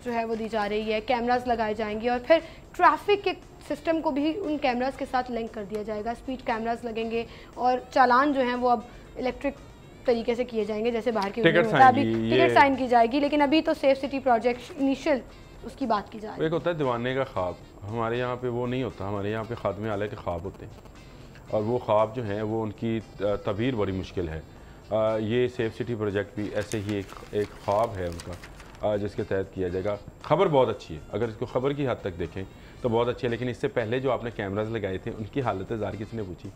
जो है वो दी जा रही है। कैमरास लगाए जाएंगे और फिर ट्रैफिक के सिस्टम को भी उन कैमरास के साथ लिंक कर दिया जाएगा। स्पीड कैमरास लगेंगे और चालान जो हैं वो अब इलेक्ट्रिक तरीके से किए जाएंगे, जैसे बाहर की होता है। अभी टिकट साइन की जाएगी, लेकिन अभी तो सेफ सिटी प्रोजेक्ट इनिशियल उसकी बात की जा रही है। एक होता है दीवाने का ख्वाब, हमारे यहाँ पे वो नहीं होता। हमारे यहाँ पे खात्मे आला के ख्वाब होते हैं और वो ख्वाब जो हैं वो उनकी तबीर बड़ी मुश्किल है। ये सेफ सिटी प्रोजेक्ट भी ऐसे ही एक ख्वाब है उनका, जिसके तहत किया जाएगा। खबर बहुत अच्छी है, अगर इसको खबर की हद तक देखें तो बहुत अच्छी है, लेकिन इससे पहले जो आपने कैमराज लगाए थे उनकी हालत ज़ार किसी ने पूछी?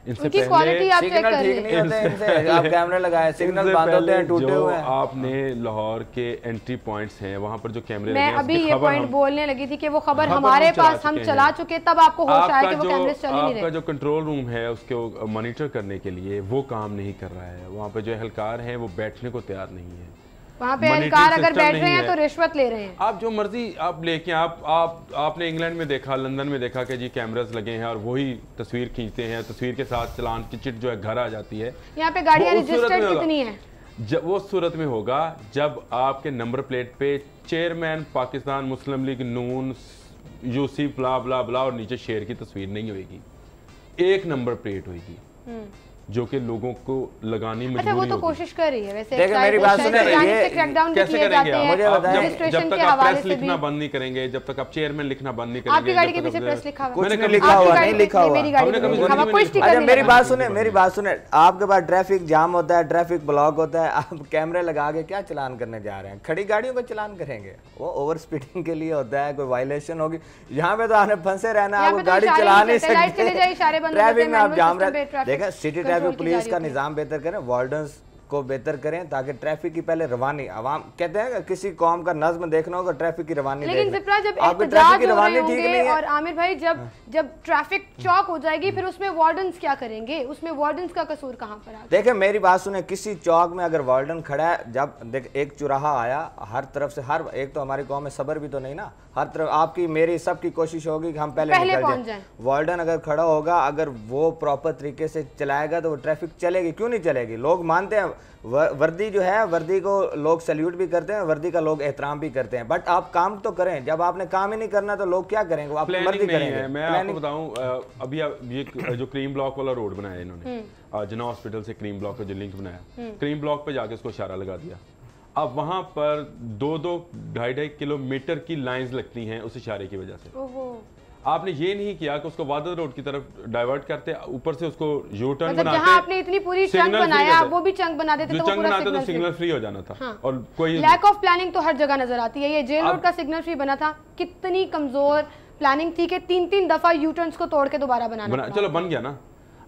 इनसे पहले सिग्नल ठीक नहीं होते इनसे, आप कैमरे लगाए, सिग्नल बंद होते हैं, टूटे हुए हैं। आपने लाहौर के एंट्री पॉइंट्स हैं, वहां पर जो कैमरे मैं अभी ये पॉइंट बोलने लगी थी कि वो खबर हमारे पास हम चला चुके, तब आपको होश आया कि वो कैमरे चल ही नहीं रहे। आपका जो कंट्रोल रूम है उसको मॉनिटर करने के लिए वो काम नहीं कर रहा है। वहाँ पे जो एहलकार हैं वो बैठने को तैयार नहीं है। वहाँ पे एहलकार अगर बैठ रहे हैं तो रिश्वत ले रहे हैं। आप जो मर्जी आप लेके आपने इंग्लैंड में देखा, लंदन में देखा कि जी कैमरास लगे हैं और वही तस्वीर खींचते हैं, तस्वीर के साथ चालान की चिट जो है घर आ जाती है। यहाँ पे गाड़ियाँ रजिस्टर्ड कितनी है? जब वो सूरत में होगा जब आपके नंबर प्लेट पे चेयरमैन पाकिस्तान मुस्लिम लीग नून यूसी ब्ला ब्ला ब्ला और नीचे शेर की तस्वीर नहीं होगी, एक नंबर प्लेट होगी जो कि लोगों को लगानी मजबूरी। अच्छा, वो तो कोशिश कर रही है वैसे। देखिए मेरी बात सुनिए, ये क्रैकडाउन कैसे करेंगे आप? मुझे बताएं, जब तक आप प्रेस लिखना बंद नहीं करेंगे, जब तक आप चेयरमैन लिखना बंद नहीं करेंगे। आपकी गाड़ी के पीछे प्रेस लिखा हुआ? कुछ नहीं लिखा हुआ, नहीं लिखा हुआ। अच्छा मेरी बात सुने, आपके पास ट्रैफिक जाम होता है, ट्रैफिक ब्लॉक होता है, आप कैमरे लगा के क्या चलान करने जा रहे हैं? खड़ी गाड़ियों को चलान करेंगे? वो ओवर स्पीडिंग के लिए होता है, कोई वायलेशन होगी। यहाँ पे तो आपने फंसे रहना, आप गाड़ी चला नहीं सकते, ट्रैफिक में आप जाम रहे। देखा, सिटी ट्रैफिक पुलिस का निजाम बेहतर करें, वार्डन्स को बेहतर करें, ताकि ट्रैफिक की पहले रवानी, आवाम कहते हैं किसी कौम का नज्म देखना होगा ट्रैफिक की रवानी। लेकिन जिप्रा जब ट्रैफिक की रवानी ठीक नहीं है, और आमिर भाई जब ट्रैफिक चौक हो जाएगी फिर उसमें वार्डन्स क्या करेंगे? उसमें वार्डन्स का कसूर कहां पर आता है? देखिए मेरी बात सुने, किसी चौक में अगर वार्डन खड़ा है, जब देख एक चौराहा आया, हर तरफ से हर एक, तो हमारी कौम में सब्र भी तो नहीं ना, हर तरफ आपकी मेरी सबकी कोशिश होगी कि हम पहले निकल जाएं। वार्डन अगर खड़ा होगा, अगर वो प्रॉपर तरीके से चलाएगा तो वो ट्रैफिक चलेगी। क्यों नहीं चलेगी? लोग मानते हैं, वर्दी जो है, वर्दी को लोग सैल्यूट भी करते हैं, वर्दी का लोग एहतराम भी करते हैं, बट आप काम तो करें। जब आपने काम ही नहीं करना तो लोग क्या करेंगे? आप मर्जी करेंगे। मैं आपको बताऊं, अभी ये जो क्रीम ब्लॉक वाला रोड बनाया इन्होंने, जना हॉस्पिटल से क्रीम ब्लॉक का जो लिंक बनाया, क्रीम ब्लॉक पे जाके उसको इशारा लगा दिया। اب وہاں پر 2-2-2.5 کلومیٹر کی لائنز لگتی ہیں اس اشارے کی وجہ سے. آپ نے یہ نہیں کیا کہ اس کو وادر روڈ کی طرف ڈائیورٹ کرتے, اوپر سے اس کو یو ٹرن بناتے, جہاں آپ نے اتنی پوری چنک بنایا وہ بھی چنک بنا دیتے تو پورا سگنل فری ہو جانا تھا. اور کوئی لیک آف پلاننگ تو ہر جگہ نظر آتی ہے. یہ جیل روڈ کا سگنل فری بنا تھا, کتنی کمزور پلاننگ تھی کہ 3 دفعہ یو ٹرنز کو توڑ کے دوبارہ بنانا. چلو بن گیا نا,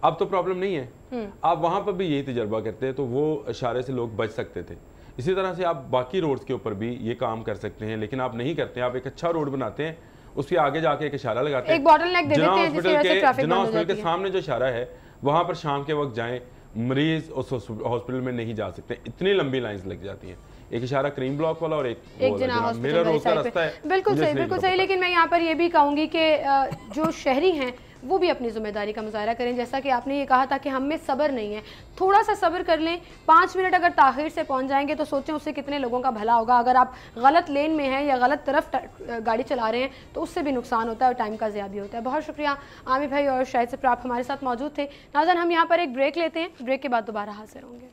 اب تو پرابلم نہیں ہے. آپ وہاں پر بھی یہی تجربہ کرتے تو وہ اشارے سے لوگ بچ سکتے تھے. اسی طرح سے آپ باقی روڈز کے اوپر بھی یہ کام کر سکتے ہیں, لیکن آپ نہیں کرتے. آپ ایک اچھا روڈ بناتے ہیں, اس کے آگے جا کے ایک اشارہ لگاتے ہیں, ایک باٹل نیک دے دیتے ہیں جس کی وجہ سے ٹریفک بند ہو جاتی ہے. جناح ہاسپٹل کے سامنے جو اشارہ ہے وہاں پر شام کے وقت جائیں, مریض اس ہاسپٹل میں نہیں جا سکتے, اتنی لمبی لائنز لگ جاتی ہیں. ایک اشارہ کریم بلاک والا اور ایک جناح میرا روز کا راستہ ہے. بالکل صحیح. لیکن میں یہاں پر یہ بھی کہوں گی کہ جو شہری ہیں وہ بھی اپنی ذمہ داری کا مظاہرہ کریں. جیسا کہ آپ نے یہ کہا تھا کہ ہم میں صبر نہیں ہے, تھوڑا سا صبر کر لیں. 5 منٹ اگر تاخیر سے پہنچ جائیں گے تو سوچیں اس سے کتنے لوگوں کا بھلا ہوگا. اگر آپ غلط لین میں ہیں یا غلط طرف گاڑی چلا رہے ہیں تو اس سے بھی نقصان ہوتا ہے اور ٹائم کا ضیاع بھی ہوتا ہے. بہت شکریہ عامر بھائی اور شاہد صفر, آپ ہمارے ساتھ موجود تھے. ناظرین ہم یہاں پر ایک بریک لیتے ہیں, بریک کے بعد دوبارہ حاضر ہوں گے.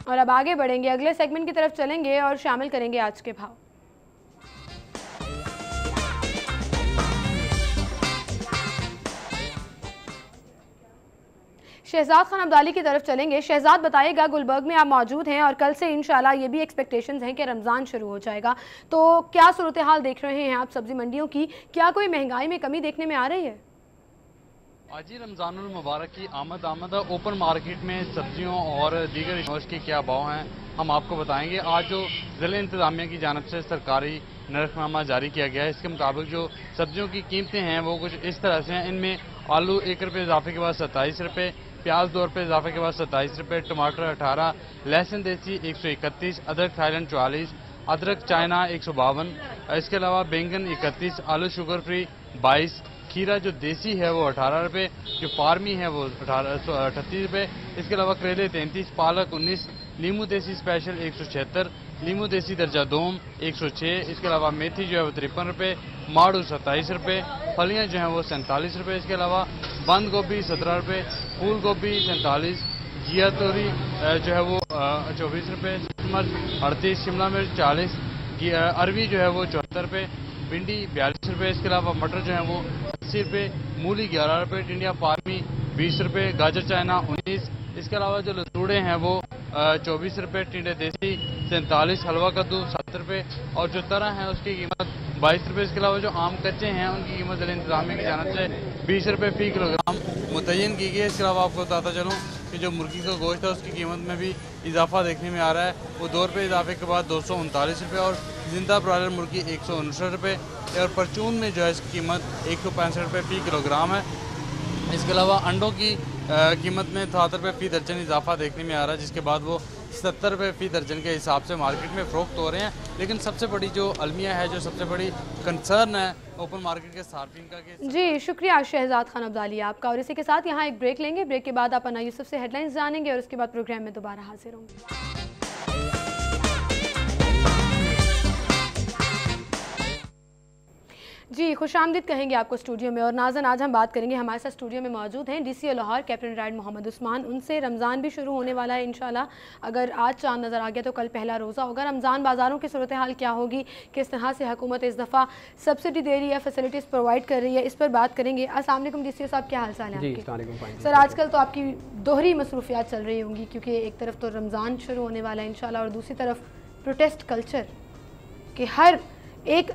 اور اب آگے بڑھیں گے, اگلے سیگمنٹ کی طرف چلیں گے اور شامل کریں گے آج کے بھاؤ. شہزاد خان عبدالی کی طرف چلیں گے. شہزاد بتائیے گا, گلبرگ میں آپ موجود ہیں اور کل سے انشاءاللہ یہ بھی ایکسپیکٹیشنز ہیں کہ رمضان شروع ہو جائے گا, تو کیا صورتحال دیکھ رہے ہیں آپ سبزی منڈیوں کی؟ کیا کوئی مہنگائی میں کمی دیکھنے میں آ رہی ہے؟ آج رمضان المبارک کی آمد اوپن مارکیٹ میں سبزیوں اور دیگر اشیاء کے کیا بھاؤ ہیں ہم آپ کو بتائیں گے. آج جو ضلع انتظامیہ کی جانب سے سرکاری نرخ نامہ جاری کیا گیا ہے, اس کے مطابق جو سبزیوں کی قیمتیں ہیں وہ کچھ اس طرح سے ہیں. ان میں آلو 1 روپے اضافے کے بعد 27 روپے, پیاز 2 روپے اضافے کے بعد 27 روپے, ٹماٹر 18, لہسن دیسی 131, ادرک تھائی لینڈ 44, ادرک چائنا 152, اس کے علاوہ بینگن 31, آلو شوگر فری 22, کھیرا جو دیسی ہے وہ 18 روپے, جو فارمی ہے وہ 38 روپے, اس کے علاوہ کریلے 33, پالک 19, لیمو دیسی اسپیشل 176, لیمو دیسی درجہ دوم 106, اس کے علاوہ میتھی جو ہے وہ 53 روپے, ماڑو 27 روپے, پھلیاں جو ہیں وہ 47 روپے, اس کے علاوہ بند گوبھی 17 روپے, پھول گوبھی 47, گھیا توری جو ہے وہ 24 روپے, مرچ 38, شملہ مرچ 40, اروی جو ہے وہ 74 روپے, بھنڈی 42 روپے, اس کے علاوہ مٹر جو ہیں وہ 80 روپے, مولی 11 روپے, ٹنڈیا فارمی 20 روپے, گاجر چائنا 19, اس کے علاوہ جو لسوڑے ہیں وہ 24 روپے, ٹنڈے دیسی 47, حلوہ کدو 7 روپے, اور جو ترا ہے اس کی قیمت 22 روپے. اس کے علاوہ جو آم کچے ہیں ان کی قیمت ضلع انتظامیہ کی جانب سے 20 روپے فی کلو گرام متعین کی گئی ہے. اس کے علاوہ آپ کو بتاتا چلوں کہ جو مرغی کا گوشت ہے اس کی قیمت میں بھی اضافہ دیکھنے میں آ رہا ہے. وہ 2 روپے اضافے کے بعد 239 روپے, اور زندہ برائلر مرغی 159 روپے, اور پرچون میں جو ہے اس کی قیمت 165 روپے فی کلو گرام ہے. اس کے علاوہ انڈوں کی قیمت میں 7 روپے فی درجن اضافہ دیکھنے میں آ رہا ہے, جس کے بعد وہ 70 روپے فی درجن کے حساب سے مارکیٹ میں فروخت ہو رہے ہیں. لیکن سب سے بڑی جو المیہ ہے, جو سب سے بڑی کنسرن ہے اوپن مارکیٹ کے صارفین کا کہ جی شکریہ شہزاد خان عبدالی آپ کا. اور اسی کے ساتھ یہاں ایک بریک لیں گے, بریک کے بعد آپ انا یوسف سے ہیڈ لائنز جانیں گے اور اس کے بعد پروگرام میں دوبارہ حاضر ہوں گے. جی خوش آمدید کہیں گے آپ کو اسٹوڈیو میں. اور ناظرین آج ہم بات کریں گے, ہمارے ساتھ اسٹوڈیو میں موجود ہیں ڈی سی او لاہور کیپٹن رائڈ محمد عثمان. ان سے رمضان بھی شروع ہونے والا ہے انشاءاللہ. اگر آج چاند نظر آ گیا تو کل پہلا روزہ ہوگا. رمضان بازاروں کی صورتحال کیا ہوگی, کس طرح سے حکومت اس دفعہ سبسڈی دے رہی ہے, فیسلٹیز پرووائڈ کر رہی ہے, اس پر بات کریں گے. السلام علیکم ڈی سی او صاحب, کیا حال چال ہے آپ کے؟ سر آج کل تو آپ کی دوہری مصروفیات چل رہی ہوں گی, کیونکہ ایک طرف تو رمضان شروع ہونے والا ہے انشاءاللہ اور دوسری طرف پروٹیسٹ کلچر کہ ہر ایک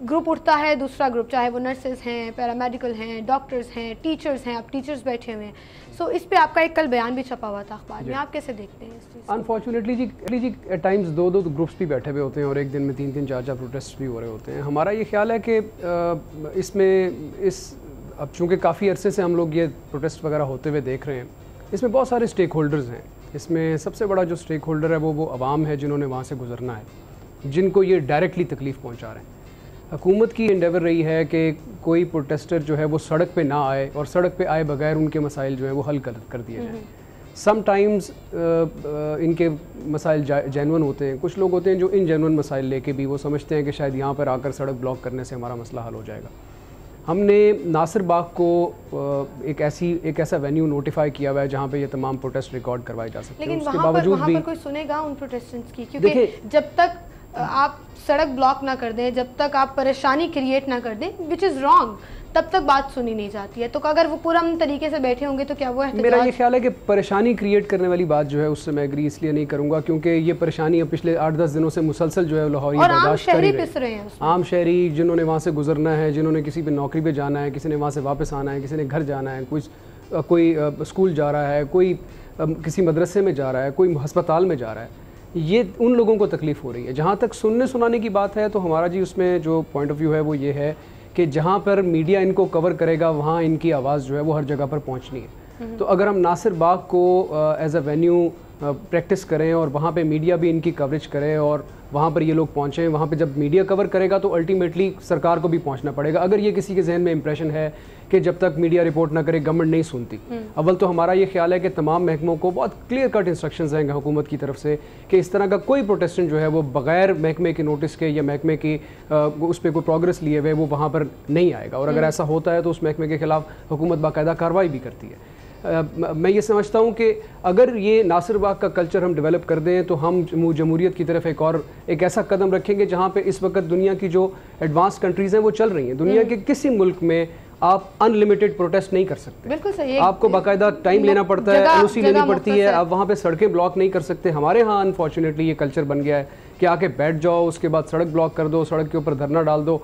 گروپ اٹھتا ہے, دوسرا گروپ, چاہے وہ نرسز ہیں, پیرامیڈیکل ہیں, ڈاکٹرز ہیں, ٹیچرز ہیں, اب ٹیچرز بیٹھے ہوئے ہیں. سو اس پہ آپ کا ایک کل بیان بھی چھپا ہوا تھا اخبار میں, آپ کیسے دیکھتے ہیں اس چیز؟ انفارچونیٹلی جی ایٹ ٹائمز 2 گروپس بھی بیٹھے ہوئے ہوتے ہیں اور ایک دن میں 3 4 پروٹیسٹ بھی ہو رہے ہوتے ہیں. ہمارا یہ خیال ہے کہ اس میں اب چونکہ کافی عرصے سے ہم لوگ یہ پروٹیسٹ وغیرہ ہوتے ہوئے دیکھ رہے ہیں, اس میں بہت سارے اسٹیک ہولڈرز ہیں. اس میں سب سے بڑا جو اسٹیک ہولڈر ہے وہ عوام ہے, جنہوں نے وہاں سے گزرنا ہے, جن کو یہ ڈائریکٹلی تکلیف پہنچا رہے ہیں. حکومت کی انڈیور رہی ہے کہ کوئی پروٹیسٹر جو ہے وہ سڑک پہ نہ آئے, اور سڑک پہ آئے بغیر ان کے مسائل جو ہیں وہ حل کر دیے جائیں. سم ٹائمز ان کے مسائل جینون ہوتے ہیں, کچھ لوگ ہوتے ہیں جو ان جینون مسائل لے کے بھی وہ سمجھتے ہیں کہ شاید یہاں پر آ کر سڑک بلاک کرنے سے ہمارا مسئلہ حل ہو جائے گا. ہم نے ناصر باغ کو ایک ایسا وینیو نوٹیفائی کیا ہوا ہے جہاں پہ یہ تمام پروٹیسٹ ریکارڈ کروائے جا سکتے ہیں. لیکن وہاں پر کوئی سنے گا ان پروٹیسٹنٹس کی؟ کیونکہ جب تک آپ سڑک بلاک نہ کر دیں, جب تک آپ پریشانی کریٹ نہ کر دیں, وچ از رانگ, تب تک بات سنی نہیں جاتی ہے. تو اگر وہ پورا طریقے سے بیٹھے ہوں گے تو کیا وہ احتجاج؟ میرا یہ خیال ہے کہ پریشانی کریٹ کرنے والی بات جو ہے اس سے میں ایگری اس لیے نہیں کروں گا کیونکہ یہ پریشانی پچھلے 8-10 دنوں سے مسلسل جو ہے لاہور برداشت کر رہے ہیں. عام شہری جنہوں نے وہاں سے گزرنا ہے, جنہوں نے کسی پہ نوکری پہ جانا ہے, کسی نے وہاں سے واپس آنا ہے, کسی نے گھر جانا ہے, کوئی اسکول جا رہا ہے, کوئی کسی مدرسے میں جا رہا ہے, کوئی ہسپتال میں جا رہا ہے, یہ ان لوگوں کو تکلیف ہو رہی ہے. جہاں تک سننے سنانے کی بات ہے تو ہمارا جی اس میں جو پوائنٹ آف ویو ہے وہ یہ ہے کہ جہاں پر میڈیا ان کو کور کرے گا وہاں ان کی آواز جو ہے وہ ہر جگہ پر پہنچنی ہے. تو اگر ہم ناصر باغ کو ایز اے وینیو پریکٹس کریں اور وہاں پہ میڈیا بھی ان کی کوریج کرے اور وہاں پر یہ لوگ پہنچیں, وہاں پہ جب میڈیا کور کرے گا تو الٹیمیٹلی سرکار کو بھی پہنچنا پڑے گا. اگر یہ کسی کے ذہن میں امپریشن ہے کہ جب تک میڈیا رپورٹ نہ کرے گورنمنٹ نہیں سنتی, اول تو ہمارا یہ خیال ہے کہ تمام محکموں کو بہت کلیئر کٹ انسٹرکشنز ہیں حکومت کی طرف سے کہ اس طرح کا کوئی پروٹیسٹنٹ جو ہے وہ بغیر محکمے کے نوٹس کے یا محکمے کی اس پہ کوئی پروگرس لیے ہوئے وہ وہاں پر نہیں آئے گا. اور اگر ایسا ہوتا ہے تو اس محکمے کے خلاف حکومت باقاعدہ کارروائی بھی کرتی ہے. میں یہ سمجھتا ہوں کہ اگر یہ ناصر باغ کا کلچر ہم ڈیولپ کر دیں تو ہم جمہوریت کی طرف ایک ایسا قدم رکھیں گے جہاں پہ اس وقت دنیا کی جو ایڈوانس کنٹریز ہیں وہ چل رہی ہیں. دنیا کے کسی ملک میں آپ ان لمیٹڈ پروٹیسٹ نہیں کر سکتے. بالکل صحیح. آپ کو باقاعدہ ٹائم لینا پڑتا ہے, این او سی لینی پڑتی ہے, آپ وہاں پہ سڑکیں بلاک نہیں کر سکتے. ہمارے ہاں انفارچونیٹلی یہ کلچر بن گیا ہے کہ آ کے بیٹھ جاؤ, اس کے بعد سڑک بلاک کر دو, سڑک کے اوپر دھرنا ڈال دو.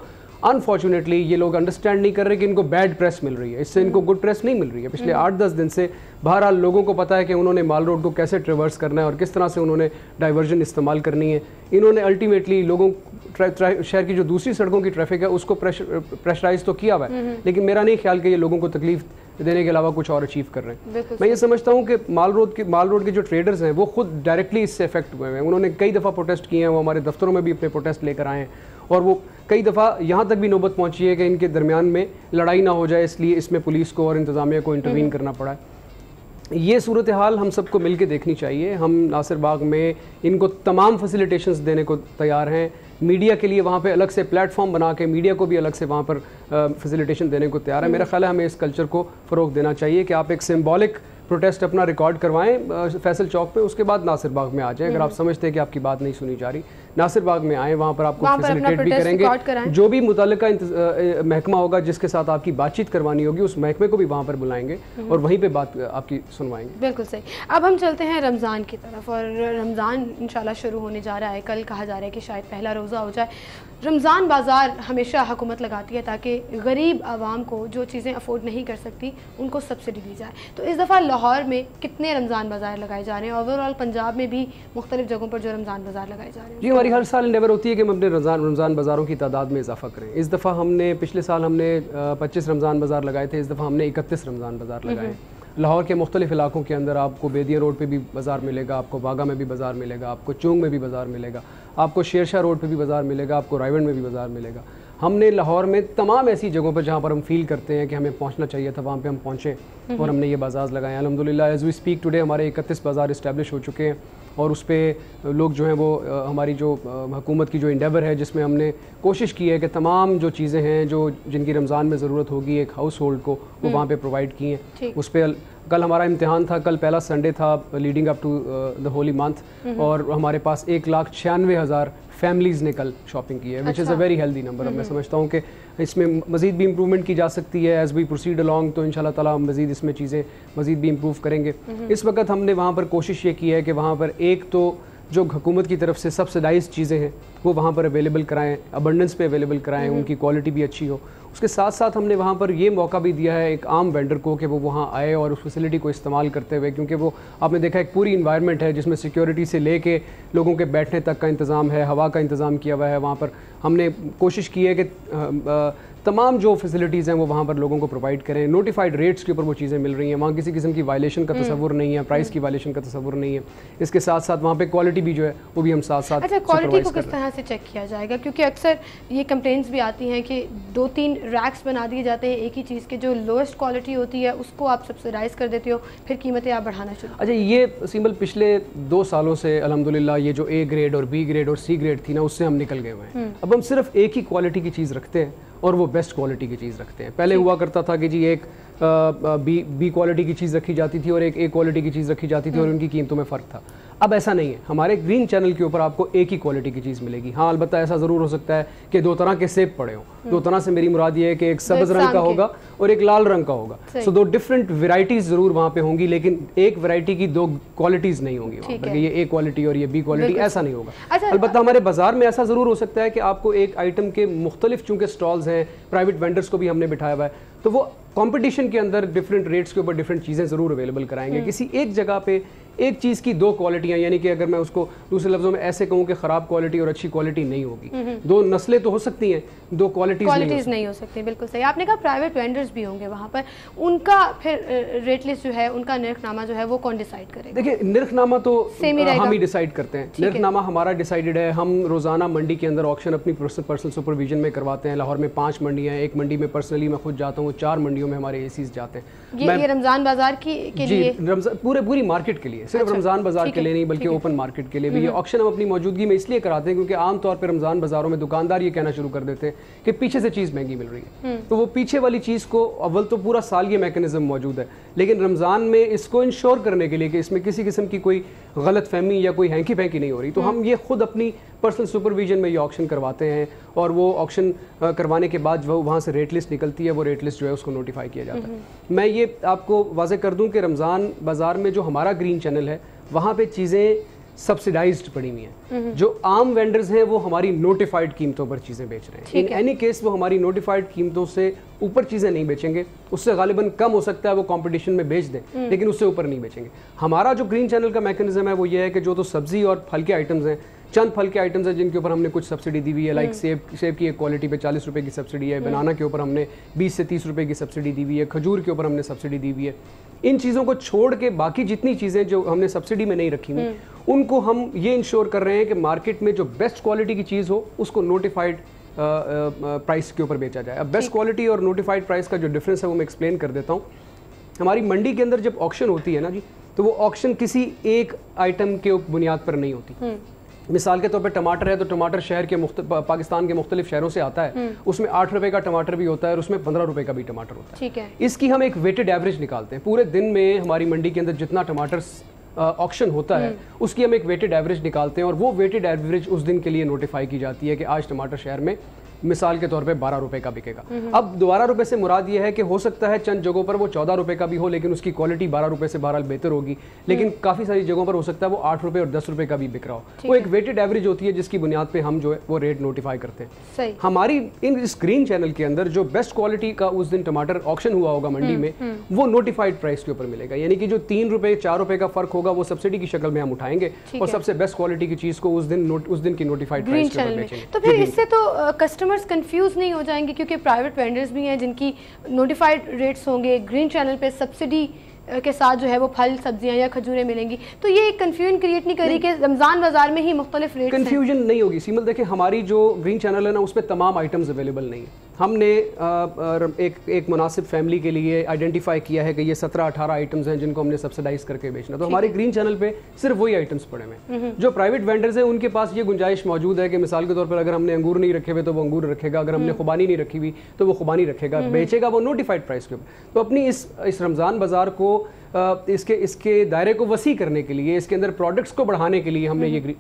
انفارچونیٹلی یہ لوگ انڈرسٹینڈ نہیں کر رہے کہ ان کو بیڈ پریس مل رہی ہے, اس سے ان کو گڈ پریس نہیں مل رہی ہے. پچھلے 8-10 دن سے بہرحال لوگوں کو پتہ ہے کہ انہوں نے مال روڈ کو کیسے ٹریورس کرنا ہے اور کس طرح سے انہوں نے ڈائیورژن استعمال کرنی ہے. انہوں نے الٹیمیٹلی لوگوں شہر کی جو دوسری سڑکوں کی ٹریفک ہے اس کو پریشرائز تو کیا ہوا ہے, لیکن میرا نہیں خیال کہ یہ لوگوں کو تکلیف دینے کے علاوہ کچھ اور اچیو کر رہے ہیں. میں یہ سمجھتا ہوں کہ مال روڈ کے جو ٹریڈرز ہیں وہ خود ڈائریکٹلی اس سے افیکٹ ہوئے ہیں. انہوں نے کئی دفعہ پروٹیسٹ کیے ہیں, وہ ہمارے دفتروں میں بھی اپنے پروٹیسٹ لے کر آئے ہیں اور وہ کئی دفعہ یہاں تک بھی نوبت پہنچی ہے کہ ان کے درمیان میں لڑائی نہ ہو جائے, اس لیے اس میں پولیس کو اور انتظامیہ کو انٹروین کرنا پڑا ہے. یہ صورتحال ہم سب کو مل کے دیکھنی چاہیے. ہم ناصر باغ میں ان کو تمام فیسیلیٹیشنز دینے کو تیار ہیں. میڈیا کے لیے وہاں پہ الگ سے پلیٹ فارم بنا کے میڈیا کو بھی الگ سے وہاں پر فیسیلیٹیشن دینے کو تیار ہے. میرا خیال ہے ہمیں اس کلچر کو فروغ دینا چاہیے کہ آپ ایک سمبولک پروٹیسٹ اپنا ریکارڈ کروائیں فیصل چوک پہ, اس کے بعد ناصر باغ میں آ جائیں. اگر آپ سمجھتے ہیں کہ آپ کی بات نہیں سنی جا رہی, ناصر باغ میں آئیں, وہاں پر آپ کو فیسیلیٹیٹ بھی کریں گے. جو بھی متعلقہ محکمہ ہوگا جس کے ساتھ آپ کی بات چیت کروانی ہوگی اس محکمے کو بھی وہاں پر بلائیں گے اور وہیں پہ بات آپ کی سنوائیں گے. بالکل صحیح. اب ہم چلتے ہیں رمضان کی طرف, اور رمضان انشاءاللہ شروع ہونے جا رہا ہے. کل کہا جا رہا ہے کہ شاید پہلا روزہ ہو جائے. رمضان بازار ہمیشہ حکومت لگاتی ہے تاکہ غریب عوام کو جو چیزیں افورڈ نہیں کر سکتی ان کو سبسڈی دی جائے. تو اس دفعہ لاہور میں کتنے رمضان بازار لگائے جا رہے ہیں؟ اوور آل پنجاب میں بھی مختلف جگہوں پر جو رمضان بازار لگائے جا رہے ہیں. جی, ہماری ہر سال انڈیور ہوتی ہے کہ ہم اپنے رمضان بازاروں کی تعداد میں اضافہ کریں. اس دفعہ ہم نے پچھلے سال ہم نے 25 رمضان بازار لگائے تھے, اس دفعہ ہم نے 31 رمضان بازار لگائے. لاہور کے مختلف علاقوں کے اندر آپ کو بیدیا روڈ پہ بھی بازار ملے گا, آپ کو باغا میں بھی بازار ملے گا, آپ کو چونگ میں بھی بازار ملے گا, آپ کو شیرشاہ روڈ پہ بھی بازار ملے گا, آپ کو رائیونڈ میں بھی بازار ملے گا. ہم نے لاہور میں تمام ایسی جگہوں پر جہاں پر ہم فیل کرتے ہیں کہ ہمیں پہنچنا چاہیے تھا وہاں پہ ہم پہنچے اور ہم نے یہ بازار لگائے ہیں. الحمدللہ ایز وی اسپیک ٹوڈے ہمارے 31 بازار اسٹیبلش ہو چکے ہیں اور اس پہ لوگ جو ہیں وہ ہماری جو حکومت کی جو انڈیور ہے جس میں ہم نے کوشش کی ہے کہ تمام جو چیزیں ہیں جو جن کی رمضان میں ضرورت ہوگی ایک ہاؤس ہولڈ کو وہ وہاں پہ پرووائڈ کی ہیں. اس پہ کل ہمارا امتحان تھا, کل پہلا سنڈے تھا leading up to the holy month, اور ہمارے پاس 1,96,000 فیملیز نے کل شاپنگ کی ہے, وچ از اے ویری ہیلدی نمبر. میں سمجھتا ہوں کہ اس میں مزید بھی امپرومنٹ کی جا سکتی ہے ایز وی پروسیڈ along, تو انشاءاللہ تعالیٰ ہم مزید اس میں چیزیں مزید بھی امپروو کریں گے. اس وقت ہم نے وہاں پر کوشش یہ کی ہے کہ وہاں پر ایک تو جو حکومت کی طرف سے سبسڈائز چیزیں ہیں وہ وہاں پر اویلیبل کرائیں, ابنڈنس پہ اویلیبل کرائیں, ان کی کوالٹی بھی اچھی ہو. اس کے ساتھ ساتھ ہم نے وہاں پر یہ موقع بھی دیا ہے ایک عام وینڈر کو کہ وہ وہاں آئے اور اس فیسلٹی کو استعمال کرتے ہوئے, کیونکہ وہ آپ نے دیکھا ایک پوری انوائرمنٹ ہے جس میں سیکیورٹی سے لے کے لوگوں کے بیٹھنے تک کا انتظام ہے, ہوا کا انتظام کیا ہوا ہے. وہاں پر ہم نے کوشش کی ہے کہ تمام جو فیسلٹیز ہیں وہ وہاں پر لوگوں کو پرووائڈ کریں. نوٹیفائڈ ریٹس کے اوپر وہ چیزیں مل رہی ہیں, وہاں کسی قسم کی وائلیشن کا تصور نہیں ہے, پرائس کی وائلیشن کا تصور نہیں ہے. اس کے ساتھ ساتھ وہاں پہ کوالٹی بھی جو ہے وہ بھی ہم ساتھ ساتھ. اچھا, کوالٹی کو کس طرح سے چیک کیا جائے گا؟ کیونکہ اکثر یہ کمپلینٹس بھی آتی ہیں کہ 2-3 ریکس بنا دیے جاتے ہیں ایک ہی چیز کے, جو لوئسٹ کوالٹی ہوتی ہے اس کو آپ سبسڈائز کر دیتے ہو, پھر قیمتیں آپ بڑھانا شروع. اچھا, یہ سمبل پچھلے 2 سالوں سے الحمدللہ یہ جو A گریڈ اور B گریڈ اور C گریڈ تھی نا, اس سے ہم نکل گئے ہوئے ہیں. اب ہم صرف ایک ہی کوالٹی کی چیز رکھتے ہیں اور وہ بیسٹ کوالٹی کی چیز رکھتے ہیں. پہلے ہوا کرتا تھا کہ جی ایک بی کوالٹی کی چیز رکھی جاتی تھی اور ایک اے کوالٹی کی چیز رکھی جاتی تھی اور ان کی قیمتوں میں فرق تھا. اب ایسا نہیں ہے, ہمارے گرین چینل کے اوپر آپ کو ایک ہی کوالٹی کی چیز ملے گی. ہاں البتہ ایسا ضرور ہو سکتا ہے کہ 2 طرح کے سیب پڑے ہوں. 2 طرح سے میری مراد یہ ہے کہ ایک سبز رنگ کا ہوگا اور ایک لال رنگ کا ہوگا. سو 2 ڈفرینٹ ورائٹیز ضرور وہاں پہ ہوں گی, لیکن ایک ورائٹی کی 2 کوالٹیز نہیں ہوں گی وہاں پر کہ یہ اے کوالٹی اور یہ بی کوالٹی, ایسا نہیں ہوگا. البتہ ہمارے بازار میں ایسا ضرور ہو سکتا ہے کہ آپ کو ایک آئٹم کے مختلف چونکہ سٹالز ہیں, پرائیویٹ وینڈرز کو بھی ہم نے بٹھایا ہوا ہے, تو وہ کمپٹیشن کے اندر ڈفرینٹ ریٹس کے اوپر ڈفرینٹ چیزیں ضرور اویلیبل کرائیں گے. کسی ایک جگہ پہ ایک چیز کی 2 کوالٹیاں, یعنی کہ اگر میں اس کو دوسرے لفظوں میں ایسے کہوں کہ خراب کوالٹی اور اچھی کوالٹی نہیں ہوگی. 2 نسلیں تو ہو سکتی ہیں, 2 کوالٹیز نہیں ہو سکتی. بالکل صحیح. آپ نے کہا پرائیویٹ وینڈرز بھی ہوں گے وہاں پر, ان کا پھر ریٹ لسٹ جو ہے, ان کا نرخ نامہ جو ہے وہ کون ڈیسائیڈ کرے گا؟ دیکھیں نرخ نامہ تو ہم ہی ڈیسائیڈ کرتے ہیں. نرخ نامہ ہمارا ڈیسائیڈڈ ہے. ہم روزانہ منڈی کے اندر آکشن اپنی پرسنل سپرویژن میں کرواتے ہیں. لاہور میں 5 منڈیاں ہیں, ایک منڈی میں پرسنلی میں خود جاتا ہوں, 4 منڈیوں میں ہمارے ACs جاتے ہیں. یہ رمضان بازار کے لیے, پوری مارکیٹ کے لیے, صرف رمضان بازار کے لیے نہیں بلکہ اوپن مارکیٹ کے لیے بھی. یہ آکشن ہم اپنی موجودگی میں اس لیے کراتے ہیں کیونکہ عام طور پہ رمضان بازاروں میں دکاندار یہ کہنا شروع کر دیتے ہیں کہ پیچھے سے چیز مہنگی مل رہی ہے. تو وہ پیچھے والی چیز کو اول تو پورا سال یہ میکینزم موجود ہے, لیکن رمضان میں اس کو انشور کرنے کے لیے کہ اس میں کسی قسم کی کوئی غلط فہمی یا کوئی ہینکی پینکی نہیں ہو رہی, تو ہم یہ خود اپنی پرسنل سپرویژن میں یہ آکشن کرواتے ہیں. اور وہ آکشن کروانے کے بعد وہاں سے ریٹ لسٹ نکلتی ہے, وہ ریٹ لسٹ جو ہے اس کو نوٹیفائی کیا جاتا ہے. میں یہ آپ کو واضح کر دوں کہ رمضان بازار میں جو ہمارا گرین چینل ہے وہاں پہ چیزیں سبسیڈائزڈ پڑی ہوئی ہیں. جو عام وینڈرز ہیں وہ ہماری نوٹیفائڈ قیمتوں پر چیزیں بیچ رہے ہیں. ان اینی کیس وہ ہماری نوٹیفائڈ قیمتوں سے اوپر چیزیں نہیں بیچیں گے. اس سے غالباً کم ہو سکتا ہے وہ کمپٹیشن میں بیچ دیں, لیکن اس سے اوپر نہیں بیچیں گے. ہمارا جو گرین چینل کا میکینزم ہے وہ یہ ہے کہ جو تو سبزی اور پھل کے آئٹمز ہیں, چند پھل کے آئٹمز ہیں جن کے اوپر ہم نے کچھ سبسڈی دی ہوئی ہے, لائک سیب کی ایک کوالٹی پہ 40 روپے کی سبسڈی ہے, بنانا کے اوپر ہم نے 20 سے 30 روپے کی سبسڈی دی ہوئی ہے, کھجور کے اوپر ہم نے سبسڈی دی ہوئی ہے. ان چیزوں کو چھوڑ کے باقی جتنی چیزیں جو ہم نے سبسڈی میں نہیں رکھی ہوئی ان کو ہم یہ انشور کر رہے ہیں کہ مارکیٹ میں جو بیسٹ کوالٹی کی چیز ہو اس کو نوٹیفائڈ پرائس کے اوپر بیچا جائے. اب بیسٹ کوالٹی اور نوٹیفائڈ پرائس کا جو ڈفرینس ہے وہ میں ایکسپلین کر دیتا ہوں. ہماری منڈی کے اندر جب آکشن ہوتی ہے نا جی, تو وہ آکشن کسی ایک آئٹم کے بنیاد پر نہیں ہوتی. مثال کے طور پہ ٹماٹر ہے تو ٹماٹر شہر کے پاکستان کے مختلف شہروں سے آتا ہے, اس میں 8 روپے کا ٹماٹر بھی ہوتا ہے اور اس میں 15 روپے کا بھی ٹماٹر ہوتا ہے. اس کی ہم ایک ویٹڈ ایوریج نکالتے ہیں. پورے دن میں ہماری منڈی کے اندر جتنا ٹماٹر آکشن ہوتا ہے اس کی ہم ایک ویٹڈ ایوریج نکالتے ہیں, اور وہ ویٹڈ ایوریج اس دن کے لیے نوٹیفائی کی جاتی ہے کہ آج ٹماٹر شہر میں مثال کے طور پہ 12 روپے کا بکے گا. اب 12 روپے سے مراد یہ ہے کہ ہو سکتا ہے چند جگہوں پر وہ 14 روپے کا بھی ہو, لیکن اس کی کوالٹی 12 روپے سے بہرحال بہتر ہوگی, لیکن کافی ساری جگہوں پر ہو سکتا ہے وہ 8 روپے اور 10 روپے کا بھی بک رہا ہو. وہ ایک ویٹڈ ایوریج ہوتی ہے جس کی بنیاد پہ ہم جو ہے وہ ریٹ نوٹیفائی کرتے ہیں. ہماری اس گرین چینل کے اندر جو بیسٹ کوالٹی کا اس دن ٹماٹر آکشن ہوا ہوگا منڈی میں, وہ نوٹیفائڈ پرائس کے اوپر ملے گا. یعنی کہ جو 3 روپے 4 روپے کا فرق ہوگا وہ سبسڈی کی شکل میں ہم اٹھائیں گے اور سب سے بیسٹ کوالٹی کی چیز کو اس دن کی نوٹیفائڈ پرائس کے اوپر بیچیں گے. تو پھر اس سے تو کسٹمرز کنفیوز ہو جائیں گے کیونکہ پرائیویٹ وینڈرز بھی ہیں جن کی نوٹیفائڈ ریٹس ہوں گے, گرین چینل پہ سبسڈی کے ساتھ جو ہے وہ پھل سبزیاں یا کھجوریں ملیں گی, تو یہ ایک کنفیوژن کریٹ نہیں کری کہ رمضان بازار میں ہی مختلف ریٹس ہیں. کنفیوژن نہیں ہوگی سیمل. دیکھیں ہماری جو گرین چینل ہے نا اس پہ تمام آئٹمز اویلیبل نہیں ہیں. ہم نے ایک مناسب فیملی کے لیے آئیڈینٹیفائی کیا ہے کہ یہ 17-18 آئٹمز ہیں جن کو ہم نے سبسڈائز کر کے بیچنا. تو ہمارے گرین چینل پہ صرف وہی آئٹمز پڑے ہوئے. جو پرائیویٹ وینڈرز ہیں ان کے پاس یہ گنجائش موجود ہے کہ مثال کے طور پر اگر ہم نے انگور نہیں رکھے ہوئے تو وہ انگور رکھے گا, اگر ہم نے خوبانی نہیں رکھی ہوئی تو وہ خوبانی رکھے گا, بیچے گا وہ نوٹیفائڈ پرائس کے اوپر. تو اپنی اس رمضان بازار کو اس کے دائرے کو وسیع کرنے کے لیے, اس کے اندر پروڈکٹس کو بڑھانے کے لیے ہم نے یہ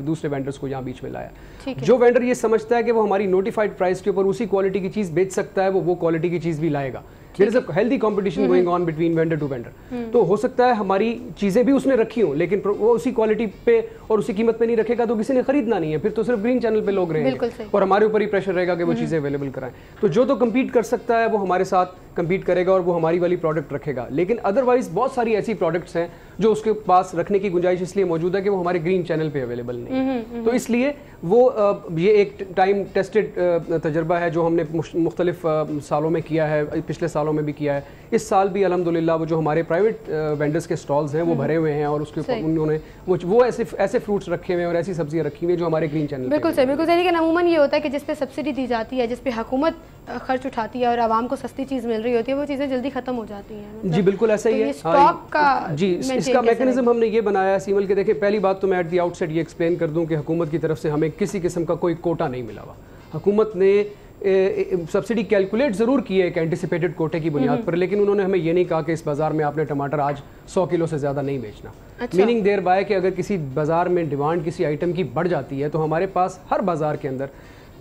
دوسرے وینڈرز کو یہاں بیچ میں لایا. جو وینڈر یہ سمجھتا ہے کہ وہ ہماری نوٹیفائڈ پرائس کے اوپر اسی کوالٹی کی چیز بیچ سکتا ہے وہ کوالٹی کی چیز بھی لائے گا. There is a healthy competition going on between vendor to vendor. تو ہو سکتا ہے ہماری چیزیں بھی اس نے رکھی ہوں لیکن وہ اسی کوالٹی پہ اور اسی قیمت پہ نہیں رکھے گا تو کسی نے خریدنا نہیں ہے, پھر تو صرف گرین چینل پہ لوگ رہیں گے اور ہمارے اوپر ہی پریشر رہے گا کہ وہ چیزیں اویلیبل کرائیں. تو جو تو کمپیٹ کر سکتا ہے وہ ہمارے ساتھ کمپیٹ کرے گا اور وہ ہماری والی پروڈکٹ رکھے گا. لیکن ادروائز بہت ساری ایسی پروڈکٹس ہیں جو اس کے پاس رکھنے کی گنجائش اس لیے موجود ہے کہ وہ ہمارے گرین چینل پہ اویلیبل نہیں. تو اس لیے وہ یہ ایک ٹائم ٹیسٹڈ تجربہ ہے جو ہم نے مختلف سالوں میں کیا ہے, پچھلے سالوں میں بھی کیا ہے. اس سال بھی الحمدللہ وہ جو ہمارے پرائیویٹ وینڈرز کے سٹالز ہیں وہ بھرے ہوئے ہیں اور اس کے اوپر انہوں نے وہ ایسے فروٹس رکھے ہوئے ہیں اور ایسی سبزیاں رکھی ہوئی ہیں جو ہمارے گرین چینل. بالکل صحیح, بالکل صحیح. لیکن عموماً یہ ہوتا ہے کہ جس پہ سبسڈی دی جاتی ہے, جس پہ حکومت خرچ اٹھاتی ہے اور عوام کو سستی چیز مل رہی ہوتی ہے, وہ چیزیں جلدی ختم ہو جاتی ہیں. جی بالکل ایسا ہی ہے. جی اس کا میکینزم ہم نے یہ بنایا ہے سیمل کے. دیکھیں پہلی بات تو میں ایٹ دی آؤٹ سیٹ یہ ایکسپلین کر دوں کہ حکومت کی طرف سے ہمیں کسی قسم کا کوئی کوٹا نہیں ملا ہوا. حکومت نے सब्सिडी कैलकुलेट ज़रूर की है एक एंटिसिपेटेड कोटे की बुनियाद पर, लेकिन उन्होंने हमें ये नहीं कहा कि इस बाज़ार में आपने टमाटर आज 100 किलो से ज़्यादा नहीं बेचना। मीनिंग देयर बाय कि अगर किसी बाज़ार में डिमांड किसी आइटम की बढ़ जाती है तो हमारे पास हर बाज़ार के अंदर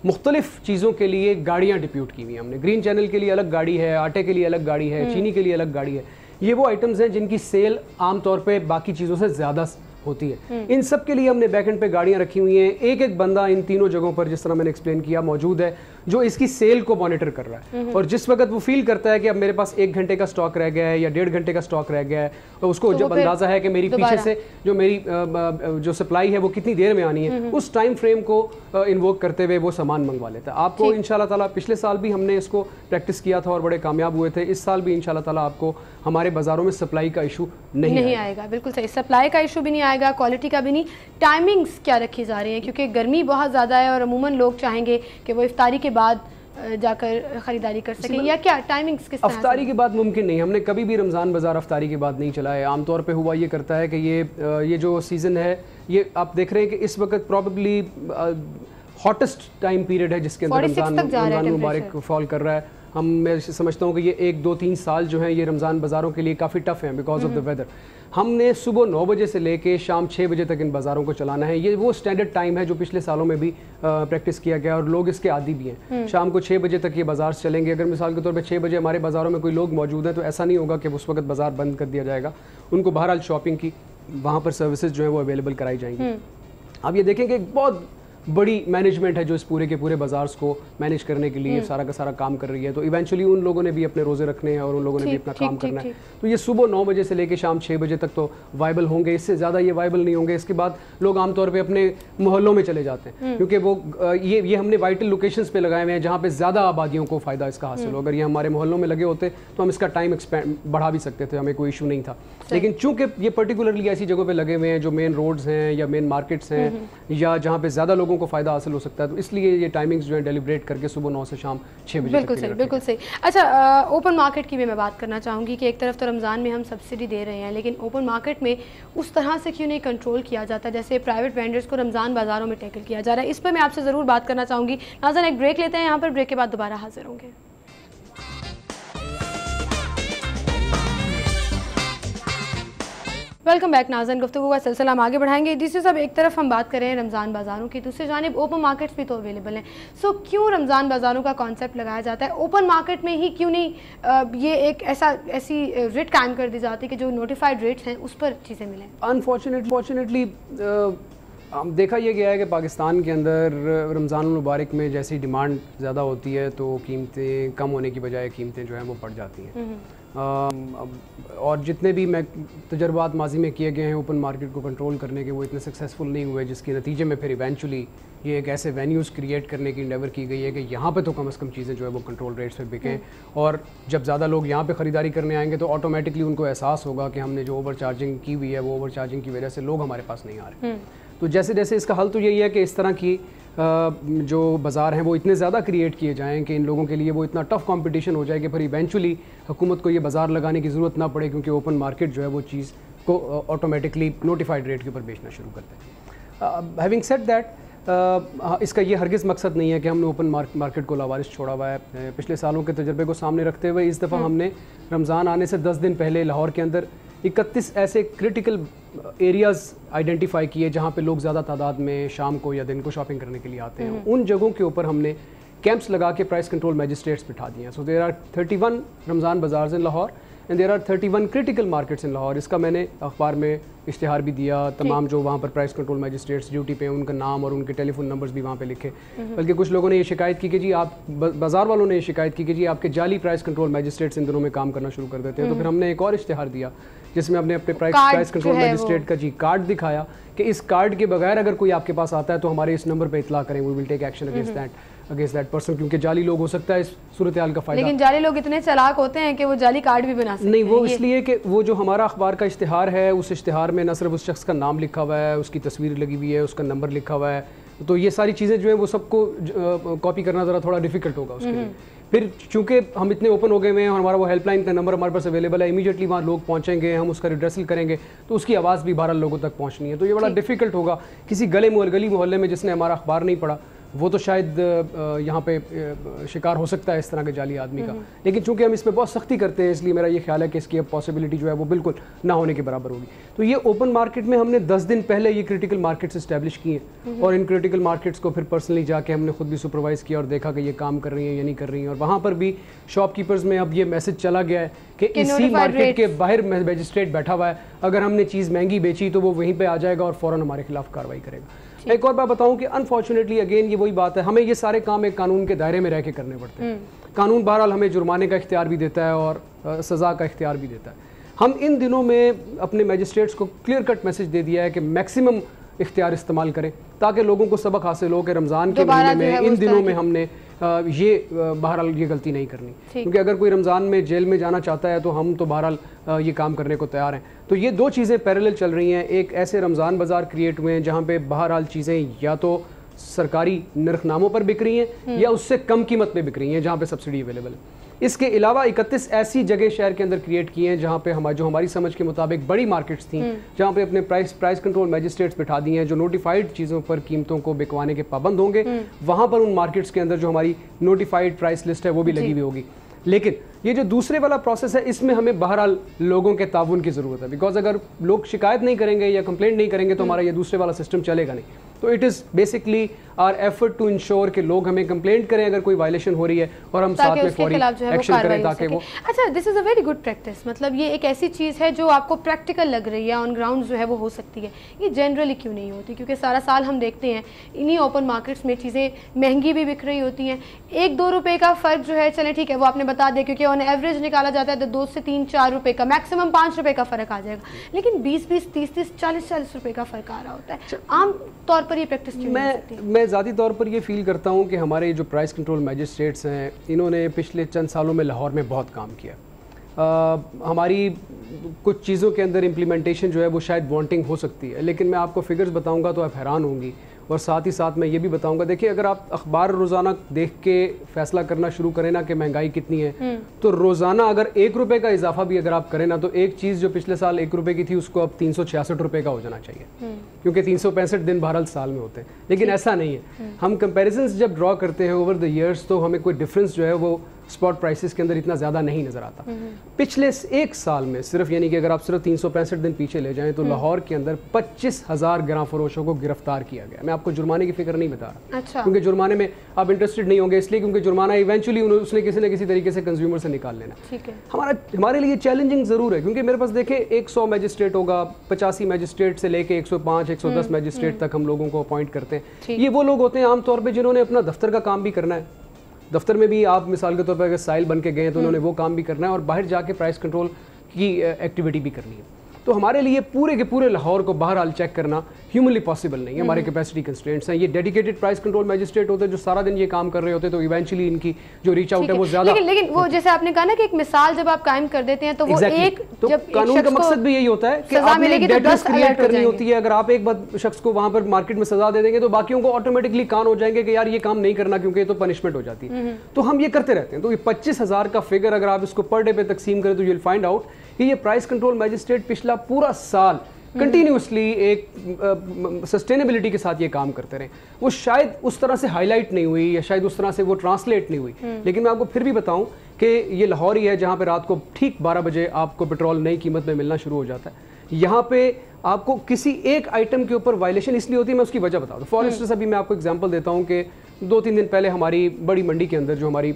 मुख्तलिफ चीज़ों के लिए गाड़ियाँ डिप्यूट की हुई हैं हमने। ग्रीन चैनल के लिए अलग गाड़ी है, आटे के लिए अलग गाड़ी है, चीनी के लिए अलग गाड़ी है। ये वो आइटम्स हैं जिनकी सेल आम तौर पे बाकी चीज़ों से ज़्यादा होती है। इन सब के लिए हमने बैकएंड पे गाड़ियाँ रखी हुई हैं। एक एक बंदा इन तीनों जगहों पर, जिस तरह मैंने एक्सप्लेन किया, मौजूद है जो इसकी सेल को मॉनिटर कर रहा है। और जिस वक्त वो फील करता है कि अब मेरे पास 1 घंटे का स्टॉक रह गया है या 1.5 घंटे का स्टॉक रह गया है, तो उसको जब अंदाज़ा है कि मेरी पीछे से जो मेरी जो सप्लाई है वो कितनी देर में आनी है, उस टाइम फ्रेम को इन्वोक करते हुए वो सामान मंगवा लेता है। आपको इंशाल्लाह ताला, पिछले साल भी हमने इसको प्रैक्टिस किया था और बड़े कामयाब हुए थे। इस साल भी इंशाल्लाह ताला आपको हमारे बाज़ारों में सप्लाई का इशू नहीं आएगा। बिल्कुल सही, सप्लाई का इशू भी नहीं आएगा, क्वालिटी का भी नहीं। टाइमिंग्स क्या रखी जा रही है, क्योंकि गर्मी बहुत ज़्यादा है और अमूमन लोग चाहेंगे कि वो इफ्तारी के बाद जाकर ख़रीदारी कर सकें, या क्या टाइमिंग्स किस तरह? अफ्तारी के बाद मुमकिन नहीं, हमने कभी भी रमज़ान बाज़ार अफ्तारी के बाद नहीं चलाया। आमतौर पे हुआ ये करता है कि ये जो सीज़न है, ये आप देख रहे हैं कि इस वक्त प्रॉबेबली हॉटेस्ट टाइम पीरियड है जिसके अंदर रमज़ान मुबारक फॉल कर रहा है। मैं समझता हूँ कि ये 1, 2, 3 साल जो हैं ये रमज़ान बाज़ारों के लिए काफ़ी टफ़ हैं बिकॉज ऑफ द वेदर। हमने सुबह 9 बजे से लेके शाम 6 बजे तक इन बाज़ारों को चलाना है। ये वो स्टैंडर्ड टाइम है जो पिछले सालों में भी प्रैक्टिस किया गया और लोग इसके आदी भी हैं। शाम को 6 बजे तक ये बाज़ार चलेंगे। अगर मिसाल के तौर पे 6 बजे हमारे बाज़ारों में कोई लोग मौजूद हैं तो ऐसा नहीं होगा कि उस वक्त बाज़ार बंद कर दिया जाएगा। उनको बहरहाल शॉपिंग की वहाँ पर सर्विसेज जो है वो अवेलेबल कराई जाएंगी। आप ये देखें कि एक बहुत बड़ी मैनेजमेंट है जो इस पूरे के पूरे बाज़ार को मैनेज करने के लिए सारा का सारा काम कर रही है। तो इवेंचुअली उन लोगों ने भी अपने रोज़े रखने हैं और उन लोगों ने भी अपना काम करना है। तो ये सुबह 9 बजे से लेकर शाम 6 बजे तक तो वाइबल होंगे, इससे ज़्यादा ये वाइबल नहीं होंगे। इसके बाद लोग आमतौर पे अपने मोहल्लों में चले जाते हैं, क्योंकि वो ये हमने वाइटल लोकेशंस पे लगाए हुए हैं जहाँ पे ज़्यादा आबादियों को फ़ायदा इसका हासिल हो। अगर ये हमारे मोहल्लों में लगे होते तो हम इसका टाइम बढ़ा भी सकते थे, हमें कोई इशू नहीं था। लेकिन चूँकि ये पर्टिकुलरली ऐसी जगहों पर लगे हुए हैं जो मेन रोड्स हैं या मेन मार्केट्स हैं या जहाँ पे ज़्यादा लोगों को फ़ायदा हासिल हो सकता है, तो इसलिए ये टाइमिंग्स जो है डेलिब्रेट करके सुबह 9 से शाम 6 बजे। बिल्कुल सही, बिल्कुल सही। अच्छा, ओपन मार्केट की भी मैं बात करना चाहूँगी कि एक तरफ तो रमज़ान में हम सब्सिडी दे रहे हैं, लेकिन ओपन मार्केट में उस तरह से क्यों नहीं कंट्रोल किया जाता जैसे प्राइवेट वेंडर्स को रमज़ान बाज़ारों में टैकल किया जा रहा है? इस पर मैं आपसे ज़रूर बात करना चाहूँगी। नाज़रीन, एक ब्रेक लेते हैं यहाँ पर, ब्रेक के बाद दोबारा हाजिर होंगे। वेलकम बैक नाज़रीन, गुफ्तगू का सिलसिला हम आगे बढ़ाएंगे। दूसरी सब एक तरफ हम बात कर रहे हैं रमज़ान बाज़ारों की, दूसरी जानिब ओपन मार्केट्स भी तो अवेलेबल हैं। सो क्यों रमज़ान बाज़ारों का कॉन्सेप्ट लगाया जाता है? ओपन मार्केट में ही क्यों नहीं ये एक ऐसी रेट कायम कर दी जाती है कि जो नोटिफाइड रेट्स हैं उस पर चीज़ें मिलें? अनफॉर्चुनेटली देखा यह गया है कि पाकिस्तान के अंदर रमज़ान मुबारक में जैसी डिमांड ज़्यादा होती है तो कीमतें कम होने की बजाय कीमतें जो हैं वो बढ़ जाती हैं। और जितने भी तजर्बात माजी में किए गए हैं ओपन मार्केट को कंट्रोल करने के, वो इतने सक्सेसफुल नहीं हुए, जिसके नतीजे में फिर इवेंचुअली ये एक ऐसे वेन्यूज़ क्रिएट करने की इंडेवर की गई है कि यहाँ पे तो कम से कम चीज़ें जो है वो कंट्रोल रेट्स पे बिकें। और जब ज़्यादा लोग यहाँ पे ख़रीदारी करने आएंगे तो ऑटोमेटिकली उनको एहसास होगा कि हमने जो ओवर चार्जिंग की हुई है वो ओवर चार्जिंग की वजह से लोग हमारे पास नहीं आ रहे। तो जैसे जैसे इसका हल तो यही है कि इस तरह की जो बाज़ार हैं वो इतने ज़्यादा क्रिएट किए जाएँ कि इन लोगों के लिए वो इतना टफ कंपटीशन हो जाए कि फिर इवेंचुअली हुकूमत को ये बाज़ार लगाने की ज़रूरत ना पड़े, क्योंकि ओपन मार्केट जो है वो चीज़ को ऑटोमेटिकली नोटिफाइड रेट के ऊपर बेचना शुरू करते हैं। हैविंग सेड दैट, इसका ये हरगिज़ मकसद नहीं है कि हमने ओपन मार्केट को लावारिस छोड़ा हुआ है। पिछले सालों के तजर्बे को सामने रखते हुए इस दफ़ा हमने रमज़ान आने से 10 दिन पहले लाहौर के अंदर 31 ऐसे क्रिटिकल एरियाज़ आइडेंटिफाई किए जहाँ पे लोग ज़्यादा तादाद में शाम को या दिन को शॉपिंग करने के लिए आते हैं। उन जगहों के ऊपर हमने कैंप्स लगा के प्राइस कंट्रोल मैजिस्ट्रेट्स बिठा दिए हैं। So there are 31 Ramzan bazaars in Lahore and there are 31 critical markets in Lahore. इसका मैंने अखबार में इश्तिहार भी दिया, तमाम जो वहाँ पर प्राइस कंट्रोल मैजिस्ट्रेट्स ड्यूटी पे उनका नाम और उनके टेलीफोन नंबर्स भी वहाँ पे लिखे। बल्कि कुछ लोगों ने ये शिकायत की कि जी आप बाज़ार वालों ने ये शिकायत की कि जी आपके जाली प्राइस कंट्रोल मैजिस्ट्रेट्स इन दिनों में काम करना शुरू कर देते हैं। तो फिर हमने एक और इश्तिहार दिया जिसमें हमने अपने प्राइस कंट्रोल मैजिस्ट्रेट का जी कार्ड दिखाया कि इस कार्ड के बगैर अगर कोई आपके पास आता है तो हमारे इस नंबर पे इतला करें, we will take action against that person, क्योंकि जाली लोग हो सकता है इस सूरत हाल का फ़ायदा। लेकिन जाली लोग इतने चालाक होते हैं कि वो जाली कार्ड भी बना सकते हैं। नहीं, वो इसलिए कि वो जो हमारा अखबार का इश्तिहार है उस इश्तिहार में न सिर्फ उस शख्स का नाम लिखा हुआ है, उसकी तस्वीर लगी हुई है, उसका नंबर लिखा हुआ है, तो ये सारी चीज़ें जो है वो सबको कॉपी करना ज़रा थोड़ा डिफिकल्ट होगा उसके लिए। फिर चूंकि हम इतने ओपन हो गए हैं और हमारा वो हेल्पलाइन का नंबर हमारे पास अवेलेबल है, इमीडिएटली वहाँ लोग पहुँचेंगे, हम उसका रिड्रेसल करेंगे तो उसकी आवाज़ भी 12 लोगों तक पहुँचनी है। तो ये बड़ा डिफिकल्ट होगा किसी गली मोहल्ले में जिसने हमारा अखबार नहीं पढ़ा وہ تو شاید یہاں پہ شکار ہو سکتا ہے اس طرح کے جعلی آدمی کا، لیکن چونکہ ہم اس پہ بہت سختی کرتے ہیں اس لیے میرا یہ خیال ہے کہ اس کی اب پاسبلٹی جو ہے وہ بالکل نہ ہونے کے برابر ہوگی. تو یہ اوپن مارکیٹ میں ہم نے 10 دن پہلے یہ کرٹیکل مارکیٹس اسٹیبلش کیے ہیں اور ان کرٹیکل مارکیٹس کو پھر پرسنلی جا کے ہم نے خود بھی سپروائز کیا اور دیکھا کہ یہ کام کر رہی ہیں یا نہیں کر رہی ہیں. اور وہاں پر بھی شاپ کیپرز میں اب یہ میسج چلا گیا ہے کہ اسی مارکیٹ کے باہر میجسٹریٹ بیٹھا ہوا ہے، اگر ہم نے چیز مہنگی بیچی تو وہ وہیں پہ آ جائے گا اور فوراً ہمارے خلاف کارروائی کرے گا. ایک اور بات بتاؤں کہ انفارچونیٹلی اگین یہ وہی بات ہے، ہمیں یہ سارے کام ایک قانون کے دائرے میں رہ کے کرنے پڑتے ہیں. قانون بہرحال ہمیں جرمانے کا اختیار بھی دیتا ہے اور سزا کا اختیار بھی دیتا ہے. ہم ان دنوں میں اپنے میجسٹریٹس کو کلیئر کٹ میسج دے دیا ہے کہ میکسیمم اختیار استعمال کریں تاکہ لوگوں کو سبق حاصل ہو کہ رمضان کے مہینے میں ان دنوں میں ہم نے یہ بہرحال یہ غلطی نہیں کرنی، کیونکہ اگر کوئی رمضان میں جیل میں جانا چاہتا ہے تو ہم تو بہرحال یہ کام کرنے کو تیار ہیں. تو یہ دو چیزیں پیرالل چل رہی ہیں. ایک ایسے رمضان بازار کریٹ ہوئے ہیں جہاں پہ بہرحال چیزیں یا تو سرکاری نرخ ناموں پر بک رہی ہیں یا اس سے کم قیمت پہ بک رہی ہیں جہاں پہ سبسڈی اویلیبل ہے. اس کے علاوہ 31 ایسی جگہ شہر کے اندر کریٹ کیے ہیں جہاں پہ جو ہماری سمجھ کے مطابق بڑی مارکیٹس تھیں جہاں پہ اپنے پرائز کنٹرول میجسٹریٹس بٹھا دیے ہیں جو نوٹیفائڈ چیزوں پر قیمتوں کو بکوانے کے پابند ہوں گے. وہاں پر ان مارکیٹس کے اندر جو ہماری نوٹیفائڈ پرائس لسٹ ہے وہ بھی لگی ہوئی ہوگی. لیکن یہ جو دوسرے والا پروسیس ہے اس میں ہمیں بہرحال لوگوں کے تعاون کی ضرورت ہے، بیکاز اگر لوگ شکایت نہیں کریں گے یا کمپلینٹ نہیں کریں گے تو ہمارا یہ دوسرے والا سسٹم چلے گا نہیں. تو it is basically our effort to ensure کہ لوگ ہمیں کمپلینٹ کریں اگر کوئی وائلیشن ہو رہی ہے اور ہم ساتھ میں فوری ایکشن کریں تاکہ وہ. اچھا، دس از اے ویری گڈ پریکٹس. مطلب یہ ایک ایسی چیز ہے جو آپ کو پریکٹیکل لگ رہی ہے، آن گراؤنڈ جو ہے وہ ہو سکتی ہے. یہ جنرلی کیوں نہیں ہوتی؟ کیونکہ سارا سال ہم دیکھتے ہیں انہی اوپن مارکیٹس میں چیزیں مہنگی بھی بک رہی ہوتی ہیں. 1-2 روپے کا فرق جو ہے چلیں ٹھیک ہے وہ آپ نے بتا دیا، کیونکہ آن ایوریج نکالا جاتا ہے تو 2 سے 3-4 روپے کا، میکسیمم 5 روپے کا فرق آ جائے گا. لیکن 20-20, 30-30, 40-40 روپے کا فرق آ رہا ہوتا ہے. عام طور پر یہ پریکٹس کیوں نہیں ہوتی؟ میں ذاتی طور پر یہ فیل کرتا ہوں کہ ہمارے جو پرائز کنٹرول میجسٹریٹس ہیں انہوں نے پچھلے چند سالوں میں لاہور میں بہت کام کیا. ہماری کچھ چیزوں کے اندر امپلیمنٹیشن جو ہے وہ شاید وانٹنگ ہو سکتی ہے، لیکن میں آپ کو فگرز بتاؤں گا تو آپ حیران ہوں گی. اور ساتھ ہی ساتھ میں یہ بھی بتاؤں گا، دیکھیں اگر آپ اخبار روزانہ دیکھ کے فیصلہ کرنا شروع کریں نا کہ مہنگائی کتنی ہے، تو روزانہ اگر 1 روپے کا اضافہ بھی اگر آپ کریں نا تو ایک چیز جو پچھلے سال 1 روپے کی تھی اس کو اب 366 روپے کا ہو جانا چاہیے، کیونکہ 365 دن بہرحال سال میں ہوتے ہیں. لیکن ایسا نہیں ہے. ہم کمپیریزنس جب ڈرا کرتے ہیں اوور دا ایئرس تو ہمیں کوئی ڈفرینس جو ہے وہ اسپاٹ پرائسز کے اندر اتنا زیادہ نہیں نظر آتا. پچھلے 1 سال میں صرف یعنی کہ اگر آپ صرف 365 دن پیچھے لے جائیں تو لاہور کے اندر 25,000 گراں فروشوں کو گرفتار کیا گیا. میں آپ کو جرمانے کی فکر نہیں بتا رہا کیونکہ جرمانے میں آپ انٹرسٹڈ نہیں ہوں گے، اس لیے کیونکہ جرمانہ ایونچولی اس نے کسی نہ کسی طریقے سے کنزیومر سے نکال لینا. ہمارے لیے چیلنجنگ ضرور ہے کیونکہ میرے پاس دیکھیں 100 میجسٹریٹ ہوگا، 85 میجسٹریٹ سے لے کے 105 110 میجسٹریٹ تک ہم لوگوں کو اپوائنٹ کرتے ہیں. یہ وہ لوگ ہوتے ہیں عام طور پہ جنہوں نے اپنا دفتر کا کام بھی کرنا ہے. دفتر میں بھی آپ مثال کے طور پر اگر سائل بن کے گئے ہیں تو انہوں نے وہ کام بھی کرنا ہے اور باہر جا کے پرائس کنٹرول کی ایکٹیویٹی بھی کرنی ہے. تو ہمارے لیے پورے کے پورے لاہور کو بہرحال چیک کرنا ہیومنلی پاسبل نہیں ہے. ہمارے کیپیسٹی کنسٹرینٹس ہیں. یہ ڈیڈیکیٹڈ پرائس کنٹرول میجسٹریٹ ہوتے ہیں جو سارا دن یہ کام کر رہے ہوتے ہیں، تو ایونچولی ان کی جو ریچ آؤٹ ہے وہ زیادہ. لیکن وہ جیسے آپ نے کہا نا کہ ایک مثال جب آپ قائم کر دیتے ہیں تو وہ ایک قانون کا مقصد بھی یہی ہوتا ہے کہ آپ نے ایک ڈیٹا کریٹ کرنی ہوتی ہے. اگر آپ ایک بات شخص کو وہاں پر مارکیٹ میں سزا دے دیں گے تو باقیوں کو آٹومیٹکلی کان ہو جائیں گے کہ یار یہ کام نہیں کرنا کیونکہ یہ تو پنشمنٹ ہو جاتی ہے. تو ہم یہ کرتے رہتے ہیں. تو یہ 25,000 کا فگر اگر آپ اس کو پر ڈے پہ تقسیم کریں تو یو ول فائنڈ آؤٹ کہ یہ پرائس کنٹرول میجسٹریٹ پچھلا پورا سال کنٹینیوسلی ایک سسٹینیبلٹی کے ساتھ یہ کام کرتے رہے. وہ شاید اس طرح سے ہائی لائٹ نہیں ہوئی یا شاید اس طرح سے وہ ٹرانسلیٹ نہیں ہوئی، لیکن میں آپ کو پھر بھی بتاؤں کہ یہ لاہور ہی ہے جہاں پہ رات کو ٹھیک 12 بجے آپ کو پیٹرول نئی قیمت میں ملنا شروع ہو جاتا ہے. یہاں پہ آپ کو کسی ایک آئٹم کے اوپر وائلیشن اس لیے ہوتی ہے، میں اس کی وجہ بتاؤں. فار انسٹنس ابھی میں آپ کو ایگزامپل دیتا ہوں کہ 2-3 دن پہلے ہماری بڑی منڈی کے اندر جو ہماری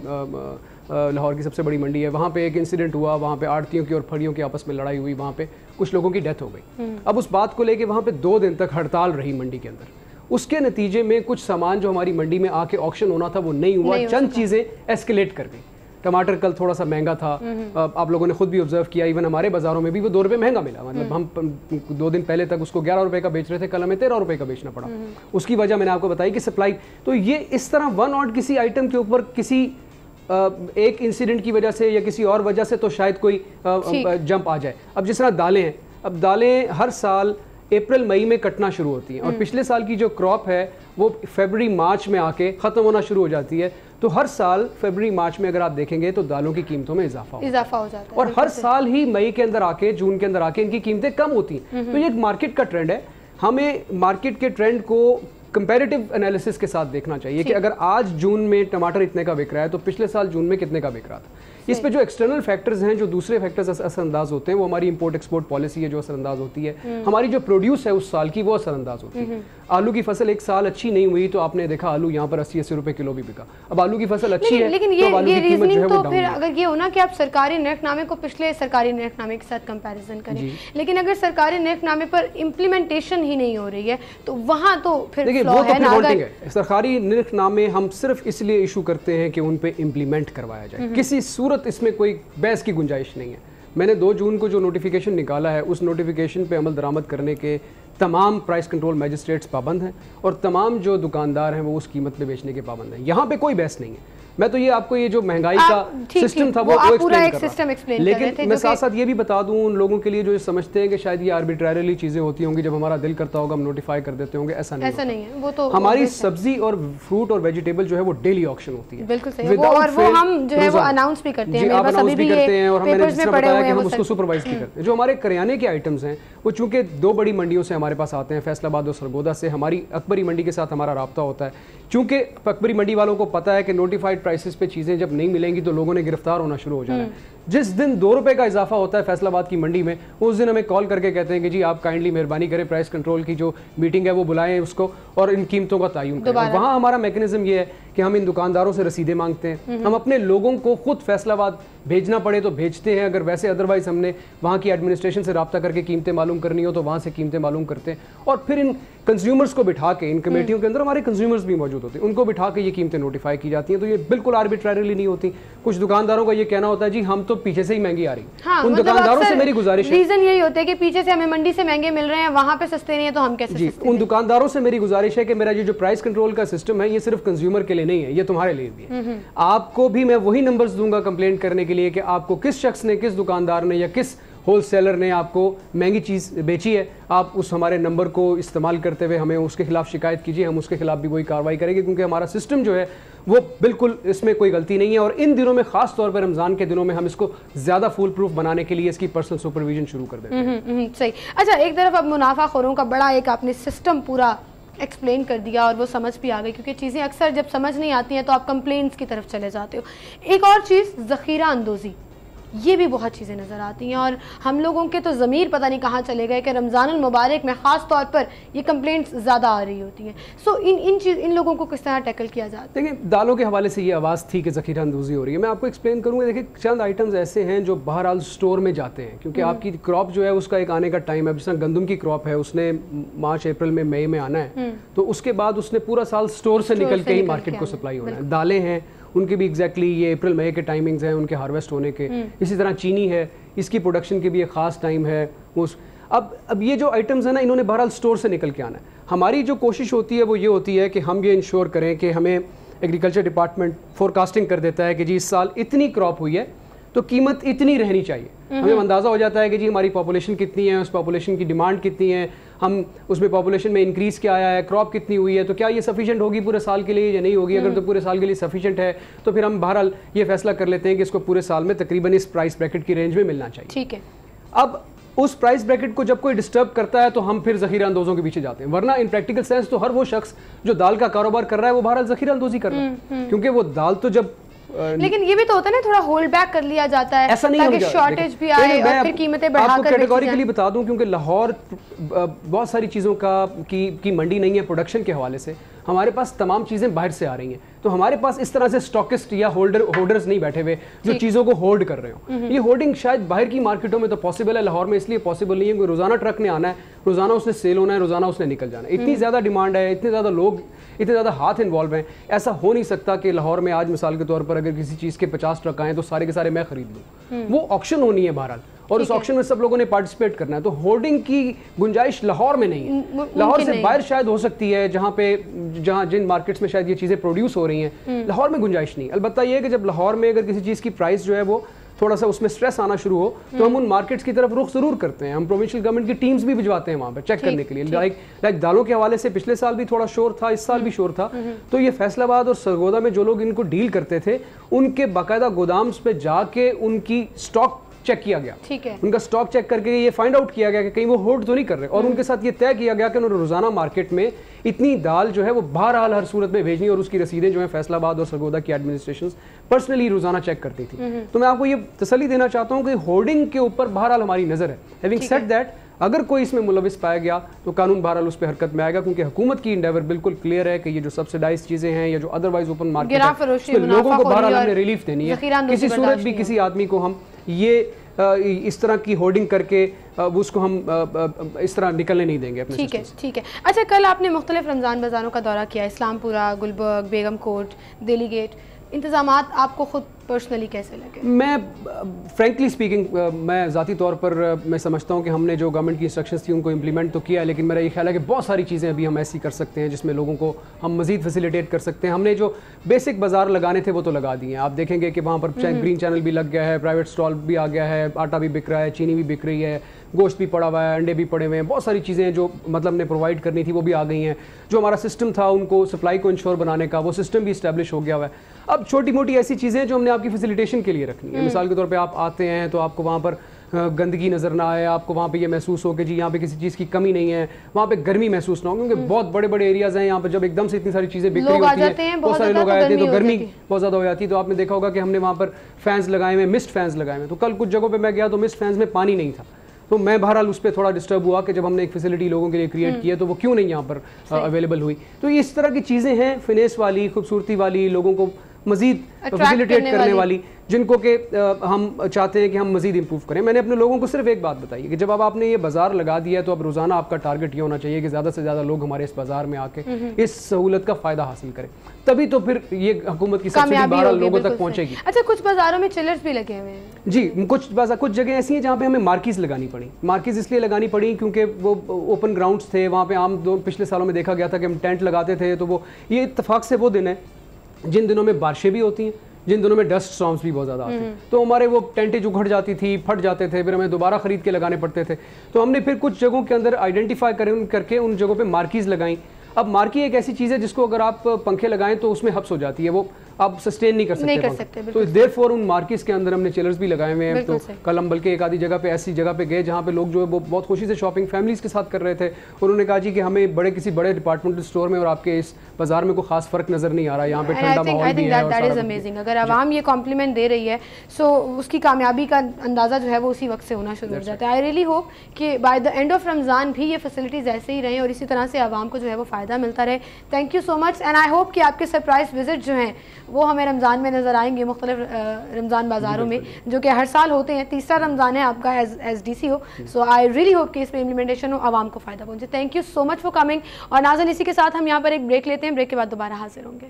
لاہور کی سب سے بڑی منڈی ہے وہاں پہ ایک انسیڈنٹ ہوا. وہاں پہ آڑتیوں کی اور پھڑیوں کی آپس میں لڑائی ہوئی. وہاں پہ کچھ لوگوں کی ڈیتھ ہو گئی. اب اس بات کو لے کے وہاں پہ 2 دن تک ہڑتال رہی منڈی کے اندر. اس کے نتیجے میں کچھ سامان جو ہماری منڈی میں آ کے آکشن ہونا تھا وہ نہیں ہوا. چند چیزیں ایسکیلیٹ کر گئی. ٹماٹر کل تھوڑا سا مہنگا تھا، آپ لوگوں نے خود بھی آبزرو کیا. ایون ہمارے بازاروں میں بھی وہ 2 روپے مہنگا ملا. مطلب ہم 2 دن پہلے تک اس کو 11 روپے کا بیچ رہے تھے، کل ہمیں 13 روپے کا بیچنا پڑا. اس کی وجہ میں نے آپ کو بتائی کہ سپلائی. تو یہ اس طرح ون آٹ کسی آئٹم کے اوپر کسی ایک انسیڈنٹ کی وجہ سے یا کسی اور وجہ سے تو شاید کوئی جمپ آ جائے. اب جس طرح دالیں ہیں، اب دالیں ہر سال اپریل مئی میں کٹنا شروع ہوتی ہیں اور پچھلے سال کی جو کراپ ہے وہ فیبرری مارچ میں آ کے ختم ہونا شروع ہو جاتی ہے. تو ہر سال فیبرری مارچ میں اگر آپ دیکھیں گے تو دالوں کی قیمتوں میں اضافہ ہو جاتا ہے اور ہر سال ہی مئی کے اندر آ کے جون کے اندر آ کے ان کی قیمتیں کم ہوتی ہیں. تو یہ ایک مارکیٹ کا ٹرینڈ ہے. ہمیں مارکیٹ کے ٹرینڈ کو कंपैरेटिव एनालिसिस के साथ देखना चाहिए कि अगर आज जून में टमाटर इतने का बिक रहा है तो पिछले साल जून में कितने का बिक रहा था। इस पे जो एक्सटर्नल फैक्टर्स हैं, जो दूसरे फैक्टर्स असरअंदाज होते हैं, वो हमारी इंपोर्ट एक्सपोर्ट पॉलिसी है जो असरअंदाज होती है, हमारी जो प्रोड्यूस है उस साल की वो असरअंदाज होती है। आलू की फसल एक साल अच्छी नहीं हुई तो आपने देखा आलू यहाँ पर 80-80 रुपए किलो भी बिका। अब आलू की फसल अच्छी है लेकिन तो आलू ये की कीमत जो है रीजनिंग वो तो डाउन फिर है। अगर ये हो ना कि आप सरकारी निर्खनामे को पिछले सरकारी निर्खनामे के साथ कंपैरिजन करें, लेकिन अगर सरकारी निर्खनामे पर इम्प्लीमेंटेशन ही नहीं हो रही है तो वहाँ तो फिर देखिए फ्लॉ वो तो है फिर ना। वांटिंग है। सरकारी निर्खनामे हम सिर्फ इसलिए इशू करते हैं कि उन पे इम्प्लीमेंट करवाया जाए, किसी सूरत इसमें कोई बहस की गुंजाइश नहीं है। मैंने 2 जून को जो नोटिफिकेशन निकाला है उस नोटिफिकेशन पे अमल दरामद करने के तमाम प्राइस कंट्रोल मैजिस्ट्रेट्स पाबंद हैं और तमाम जो दुकानदार हैं वो उस कीमत पे बेचने के पाबंद हैं। यहाँ पे कोई बहस नहीं है। मैं तो ये आपको ये जो महंगाई का सिस्टम था वो एक्सप्लेन कर रहा था, लेकिन मैं साथ साथ ये भी बता दूं उन लोगों के लिए जो समझते हैं कि शायद ये आर्बिट्रेरली चीजें होती होंगी, जब हमारा दिल करता होगा हम नोटिफाई कर देते होंगे, ऐसा नहीं है। वो तो हमारी सब्जी और फ्रूट और वेजिटेबल जो है वो डेली ऑक्शन होती है। बिल्कुल सही, और वो हम जो है वो अनाउंस भी करते हैं, आप अनाउंस भी करते हैं और मैंने जिस तरह बताया कि हम उसको सुपरवाइज भी करते हैं। जो हमारे करियाने के आइटम्स हैं वो चूंकि 2 बड़ी मंडियों से हमारे पास आते हैं, फैसलाबाद और सरगोदा से। हमारी अकबरी मंडी के साथ हमारा राब्ता होता है, चूंकि अकबरी मंडी वालों को पता है कि नोटिफाइड प्राइसेस पे चीजें जब नहीं मिलेंगी तो लोगों ने गिरफ्तार होना शुरू हो जाना है। जिस दिन 2 रुपए का इजाफा होता है फैसलाबाद की मंडी में, उस दिन हमें कॉल करके कहते हैं कि जी आप काइंडली मेहरबानी करें प्राइस कंट्रोल की जो मीटिंग है वो बुलाएं उसको और इन कीमतों का तयन करें। वहाँ हमारा मैकेनिज्म ये है कि हम इन दुकानदारों से रसीदें मांगते हैं, हम अपने लोगों को खुद फैसलाबाद भेजना पड़े तो भेजते हैं, अगर वैसे अदरवाइज हमने वहाँ की एडमिनिस्ट्रेशन से रब्ता करके कीमतें मालूम करनी हो तो वहाँ से कीमतें मालूम करते हैं और फिर इन कंज्यूमर्स को बिठा के, इन कमेटियों के अंदर हमारे कंज्यूमर्स भी मौजूद होते हैं, उनको बिठा के ये कीमतें नोटिफाई की जाती हैं। तो ये बिल्कुल आर्बिट्रेरली नहीं होती। कुछ दुकानदारों का ये कहना होता है जी हम तो पीछे से ही महंगी आ रही है। हाँ, उन दुकानदारों से मेरी गुजारिश है, रीजन यही होता है कि पीछे से हमें मंडी से महंगे मिल रहे हैं, वहाँ पे सस्ते नहीं है तो हम कैसे जी। उन दुकानदारों से मेरी गुजारिश है कि मेरा ये जो प्राइस कंट्रोल का सिस्टम है ये सिर्फ कंज्यूमर के लिए नहीं है, ये तुम्हारे लिए भी है। आपको भी मैं वही नंबर्स दूंगा कंप्लेंट करने के लिए कि आपको किस शख्स ने, किस दुकानदार ने या किस होलसेलर ने आपको महंगी चीज़ बेची है। आप उस हमारे नंबर को इस्तेमाल करते हुए हमें उसके खिलाफ शिकायत कीजिए, हम उसके खिलाफ भी वही कार्रवाई करेंगे, क्योंकि हमारा सिस्टम जो है वो बिल्कुल इसमें कोई गलती नहीं है। और इन दिनों में खास तौर पर रमज़ान के दिनों में हम इसको ज़्यादा फुल प्रूफ बनाने के लिए इसकी पर्सनल सुपरविजन शुरू कर देते हैं। सही। अच्छा, एक तरफ अब मुनाफाखोरों का बड़ा एक आपने सिस्टम पूरा एक्सप्लेन कर दिया और वो समझ भी आ गई, क्योंकि चीज़ें अक्सर जब समझ नहीं आती हैं तो आप कंप्लेंट्स की तरफ चले जाते हो। एक और चीज़ ज़ख़ीरा अंदोज़ी, ये भी बहुत चीज़ें नज़र आती हैं और हम लोगों के तो ज़मीर पता नहीं कहाँ चले गए कि रमज़ानुल मुबारक में ख़ास तौर पर ये कंप्लेंट्स ज़्यादा आ रही होती हैं। सो इन लोगों को किस तरह टैकल किया जाता है? देखिए, दालों के हवाले से ये आवाज़ थी कि ज़ख़ीरा अंदोज़ी हो रही है। मैं आपको एक्सप्लेन करूँगा। देखिए, चंद आइटम्स ऐसे हैं जो बहरहाल स्टोर में जाते हैं, क्योंकि आपकी क्रॉप जो है उसका एक आने का टाइम है। जिस तरह गंदम की क्रॉप है, उसने मार्च अप्रैल में मई में आना है, तो उसके बाद उसने पूरा साल स्टोर से निकल के ही मार्केट को सप्लाई होना है। दालें हैं, उनके भी एग्जैक्टली ये अप्रैल मई के टाइमिंग्स हैं उनके हार्वेस्ट होने के। इसी तरह चीनी है, इसकी प्रोडक्शन की भी एक ख़ास टाइम है। उस अब ये जो आइटम्स हैं ना, इन्होंने बहरहाल स्टोर से निकल के आना है। हमारी जो कोशिश होती है वो ये होती है कि हम ये इंश्योर करें कि हमें एग्रीकल्चर डिपार्टमेंट फोरकास्टिंग कर देता है कि जी इस साल इतनी क्रॉप हुई है तो कीमत इतनी रहनी चाहिए। हमें अंदाज़ा हो जाता है कि जी हमारी पॉपुलेशन कितनी है, उस पॉपुलेशन की डिमांड कितनी है, हम उसमें पॉपुलेशन में इंक्रीज़ क्या आया है, क्रॉप कितनी हुई है, तो क्या ये सफिशिएंट होगी पूरे साल के लिए या नहीं होगी। अगर तो पूरे साल के लिए सफिशिएंट है तो फिर हम बहरहाल ये फैसला कर लेते हैं कि इसको पूरे साल में तकरीबन इस प्राइस ब्रैकेट की रेंज में मिलना चाहिए। ठीक है। अब उस प्राइस ब्रैकेट को जब कोई डिस्टर्ब करता है तो हम फिर ज़ख़ीरा अंदोज़ों के पीछे जाते हैं, वरना इन प्रैक्टिकल सेंस तो हर वो शख्स जो दाल का कारोबार कर रहा है वो बहरहाल ज़ख़ीरा अंदोज़ी कर रहा है, क्योंकि वो दाल तो जब लेकिन ये भी तो होता है ना, थोड़ा होल्ड बैक कर लिया जाता है ऐसा नहीं, ताकि शॉर्टेज भी आए और फिर कीमतें बढ़ाकर आपको कैटेगोरिकली बता दूं, क्योंकि लाहौर बहुत सारी चीज़ों की मंडी नहीं है। प्रोडक्शन के हवाले से हमारे पास तमाम चीज़ें बाहर से आ रही हैं, तो हमारे पास इस तरह से स्टॉकिस्ट या होल्डर्स नहीं बैठे हुए जो चीज़ों को होल्ड कर रहे हो। ये होल्डिंग शायद बाहर की मार्केटों में तो पॉसिबल है, लाहौर में इसलिए पॉसिबल नहीं है क्योंकि रोज़ाना ट्रक ने आना है, रोज़ाना उसने सेल होना है, रोज़ाना उसने निकल जाना है। इतनी ज़्यादा डिमांड है, इतने ज़्यादा लोग, इतने ज़्यादा हाथ इन्वॉल्व हैं। ऐसा हो नहीं सकता कि लाहौर में आज मिसाल के तौर पर अगर किसी चीज़ के 50 ट्रक आए तो सारे के सारे मैं खरीद लूँ। वो ऑक्शन होनी है बहरहाल, और उस ऑक्शन में सब लोगों ने पार्टिसिपेट करना है। तो होल्डिंग की गुंजाइश लाहौर में नहीं है, लाहौर से बाहर शायद हो सकती है, जहाँ जिन मार्केट्स में शायद ये चीज़ें प्रोड्यूस हो रही हैं, लाहौर में गुंजाइश नहीं। अलबत्ता ये है कि जब लाहौर में अगर किसी चीज़ की प्राइस जो है वो थोड़ा सा उसमें स्ट्रेस आना शुरू हो तो हम उन मार्केट्स की तरफ रुख जरूर करते हैं। हम प्रोविंशियल गवर्नमेंट की टीम्स भी भिजवाते हैं वहाँ पर चेक करने के लिए। लाइक दालों के हवाले से पिछले साल भी थोड़ा शोर था, इस साल भी शोर था। तो ये फैसलाबाद और सरगोदा में जो लोग इनको डील करते थे उनके बाकायदा गोदाम्स पे जाके उनकी स्टॉक चेक किया गया, ठीक है, उनका स्टॉक चेक करके ये फाइंड आउट किया गया कि कहीं वो होल्ड तो नहीं कर रहे, और उनके साथ ये तय किया गया कि उन्होंने रोजाना मार्केट में इतनी दाल जो है वो बहरहाल हर सूरत में भेजनी, और उसकी रसीदें जो है फैसलाबाद और सरगोदा की एडमिनिस्ट्रेशन पर्सनली रोजाना चेक करती थी। तो मैं आपको ये तसल्ली देना चाहता हूँ कि होर्डिंग के ऊपर बहरहाल हमारी नजर है। हैविंग सेड दैट, अगर कोई इसमें मुलविस पाया गया तो कानून बहरहाल उस पर हरकत में आएगा, क्योंकि हुकूमत की इंडेवर बिल्कुल क्लियर है कि ये जो सब्सिडाइज चीजें हैं या जो अदरवाइज ओपन मार्केट है, लोगों को बहरहाल हमने रिलीफ देनी है। किसी सूरत भी किसी आदमी को हम ये इस तरह की होर्डिंग करके उसको हम इस तरह निकलने नहीं देंगे अपने। ठीक है, ठीक है। अच्छा, कल आपने मुख्तलिफ रमज़ान बाज़ारों का दौरा किया, इस्लामपुरा, गुलबर्ग, बेगम कोट, दिल्ली गेट, इंतज़ामात आपको खुद पर्सनली कैसे लगे? मैं फ्रेंकली स्पीकिंग मैं ज़ाती तौर पर मैं समझता हूँ कि हमने जो गवर्नमेंट की इंस्ट्रक्शंस थी उनको इम्प्लीमेंट तो किया है, लेकिन मेरा ये ख्याल है कि बहुत सारी चीज़ें अभी हम ऐसी कर सकते हैं जिसमें लोगों को हम मज़ीद फैसिलिटेट कर सकते हैं। हमने जो बेसिक बाजार लगाने थे वो तो लगा दिए हैं। आप देखेंगे कि वहाँ पर ग्रीन चैनल भी लग गया है, प्राइवेट स्टॉल भी आ गया है, आटा भी बिक रहा है, चीनी भी बिक रही है, गोश्त भी पड़ा हुआ है, अंडे भी पड़े हुए हैं, बहुत सारी चीज़ें जो मतलब ने प्रोवाइड करनी थी वो भी आ गई हैं। जो हमारा सिस्टम था उनको सप्लाई को इंश्योर बनाने का, वो सिस्टम भी इस्टेब्लिश हो गया हुआ है। अब छोटी मोटी ऐसी चीज़ें जो हमने आपकी फैसिलिटेशन के लिए रखनी है, मिसाल के तौर पे आप आते हैं तो आपको वहाँ पर गंदगी नज़र ना आए, आपको वहाँ पे ये महसूस हो कि जी यहाँ पे किसी चीज़ की कमी नहीं है, वहाँ पे गर्मी महसूस ना हो, क्योंकि बहुत बड़े बड़े एरियाज़ हैं यहाँ पर जब एकदम से इतनी सारी चीज़ें बिक रही होती हैं, बहुत सारे लोग आ जाते हैं तो गर्मी बहुत ज़्यादा हो जाती है। तो आपने देखा होगा कि हमने वहाँ पर फैंस लगाए हुए, मिस्ट फैंस लगाए हुए। तो कल कुछ जगहों पर मैं गया तो मिस्ट फैंस में पानी नहीं था, तो मैं बहरहाल उस पर थोड़ा डिस्टर्ब हुआ कि जब हमने एक फैसिलिटी लोगों के लिए क्रिएट की है तो वो क्यों नहीं यहाँ पर अवेलेबल हुई। तो इस तरह की चीज़ें हैं, फिनेस वाली, खूबसूरती वाली, लोगों को मज़ीद फैसिलिटेट करने वाली, जिनको कि हम चाहते हैं कि हम मज़ीद इंप्रूव करें। मैंने अपने लोगों को सिर्फ एक बात बताई है कि जब अब आपने ये बाज़ार लगा दिया है तो अब रोज़ाना आपका टारगेट ये होना चाहिए कि ज़्यादा से ज़्यादा लोग हमारे इस बाज़ार में आके इस सहूलत का फ़ायदा हासिल करें, तभी तो फिर ये हुकूमत की सब्सिडी बहरहाल लोगों तक पहुँचेगी। अच्छा, कुछ बाज़ारों में चिलर्स भी लगे हुए हैं जी, कुछ जगह ऐसी हैं जहाँ पे हमें मार्कीज़ लगानी पड़ी। मार्कीज़ इसलिए लगानी पड़ी क्योंकि वो ओपन ग्राउंड्स थे, वहाँ पे आम पिछले सालों में देखा गया था कि हम टेंट लगाते थे, तो वो ये इत्तेफाक से वो दिन है जिन दिनों में बारिशें भी होती हैं, जिन दिनों में डस्ट स्टॉर्म्स भी बहुत ज़्यादा आते हैं, तो हमारे वो टेंटें जो उखड़ जाती थी, फट जाते थे, फिर हमें दोबारा ख़रीद के लगाने पड़ते थे। तो हमने फिर कुछ जगहों के अंदर आइडेंटिफाई करके उन जगहों पे मार्कीज़ लगाई। अब मार्की एक ऐसी चीज़ है जिसको अगर आप पंखे लगाएं तो उसमें हब्स हो जाती है, वो आप सस्टेन नहीं कर सकते। तो देयरफॉर उन मार्केट्स के अंदर हमने चिलर्स भी लगाए हुए हैं। तो कल हम बल्कि एक आधी जगह पे ऐसी जगह पे गए जहाँ पे लोग जो है वो बहुत खुशी से शॉपिंग फैमिलीज के साथ कर रहे थे, और उन्होंने कहा जी कि हमें किसी बड़े डिपार्टमेंटल स्टोर में और आपके इस बाजार में कोई खास फर्क नजर नहीं आ रहा, यहाँ पे ठंडा माहौल भी है। That is amazing. अगर आवाम ये कॉम्प्लीमेंट दे रही है सो उसकी कामयाबी का अंदाजा जो है वो उसी वक्त से होना शुरू हो जाता है। आई रियली होप कि by the end of Ramzan भी ये फैसिलिटीज़ ऐसे ही रहें और इसी तरह से आवाम को जो है वो फ़ायदा मिलता रहे। Thank you so much, and I hope कि आपके सरप्राइज विजिट जो हैं वो हमें रमज़ान में नज़र आएंगे मुख्तलिफ रमज़ान बाज़ारों में, जो कि हर साल होते हैं। तीसरा रमज़ान है आपका एज DC हो, सो आई रियली होप कि इस पर इम्प्लीमेंटेशन हो, आवाम को फ़ायदा पहुँचे। Thank you so much for coming. और नाज़रीन, इसी के साथ हम यहाँ पर एक ब्रेक लेते हैं, ब्रेक के बाद दोबारा हाजिर होंगे।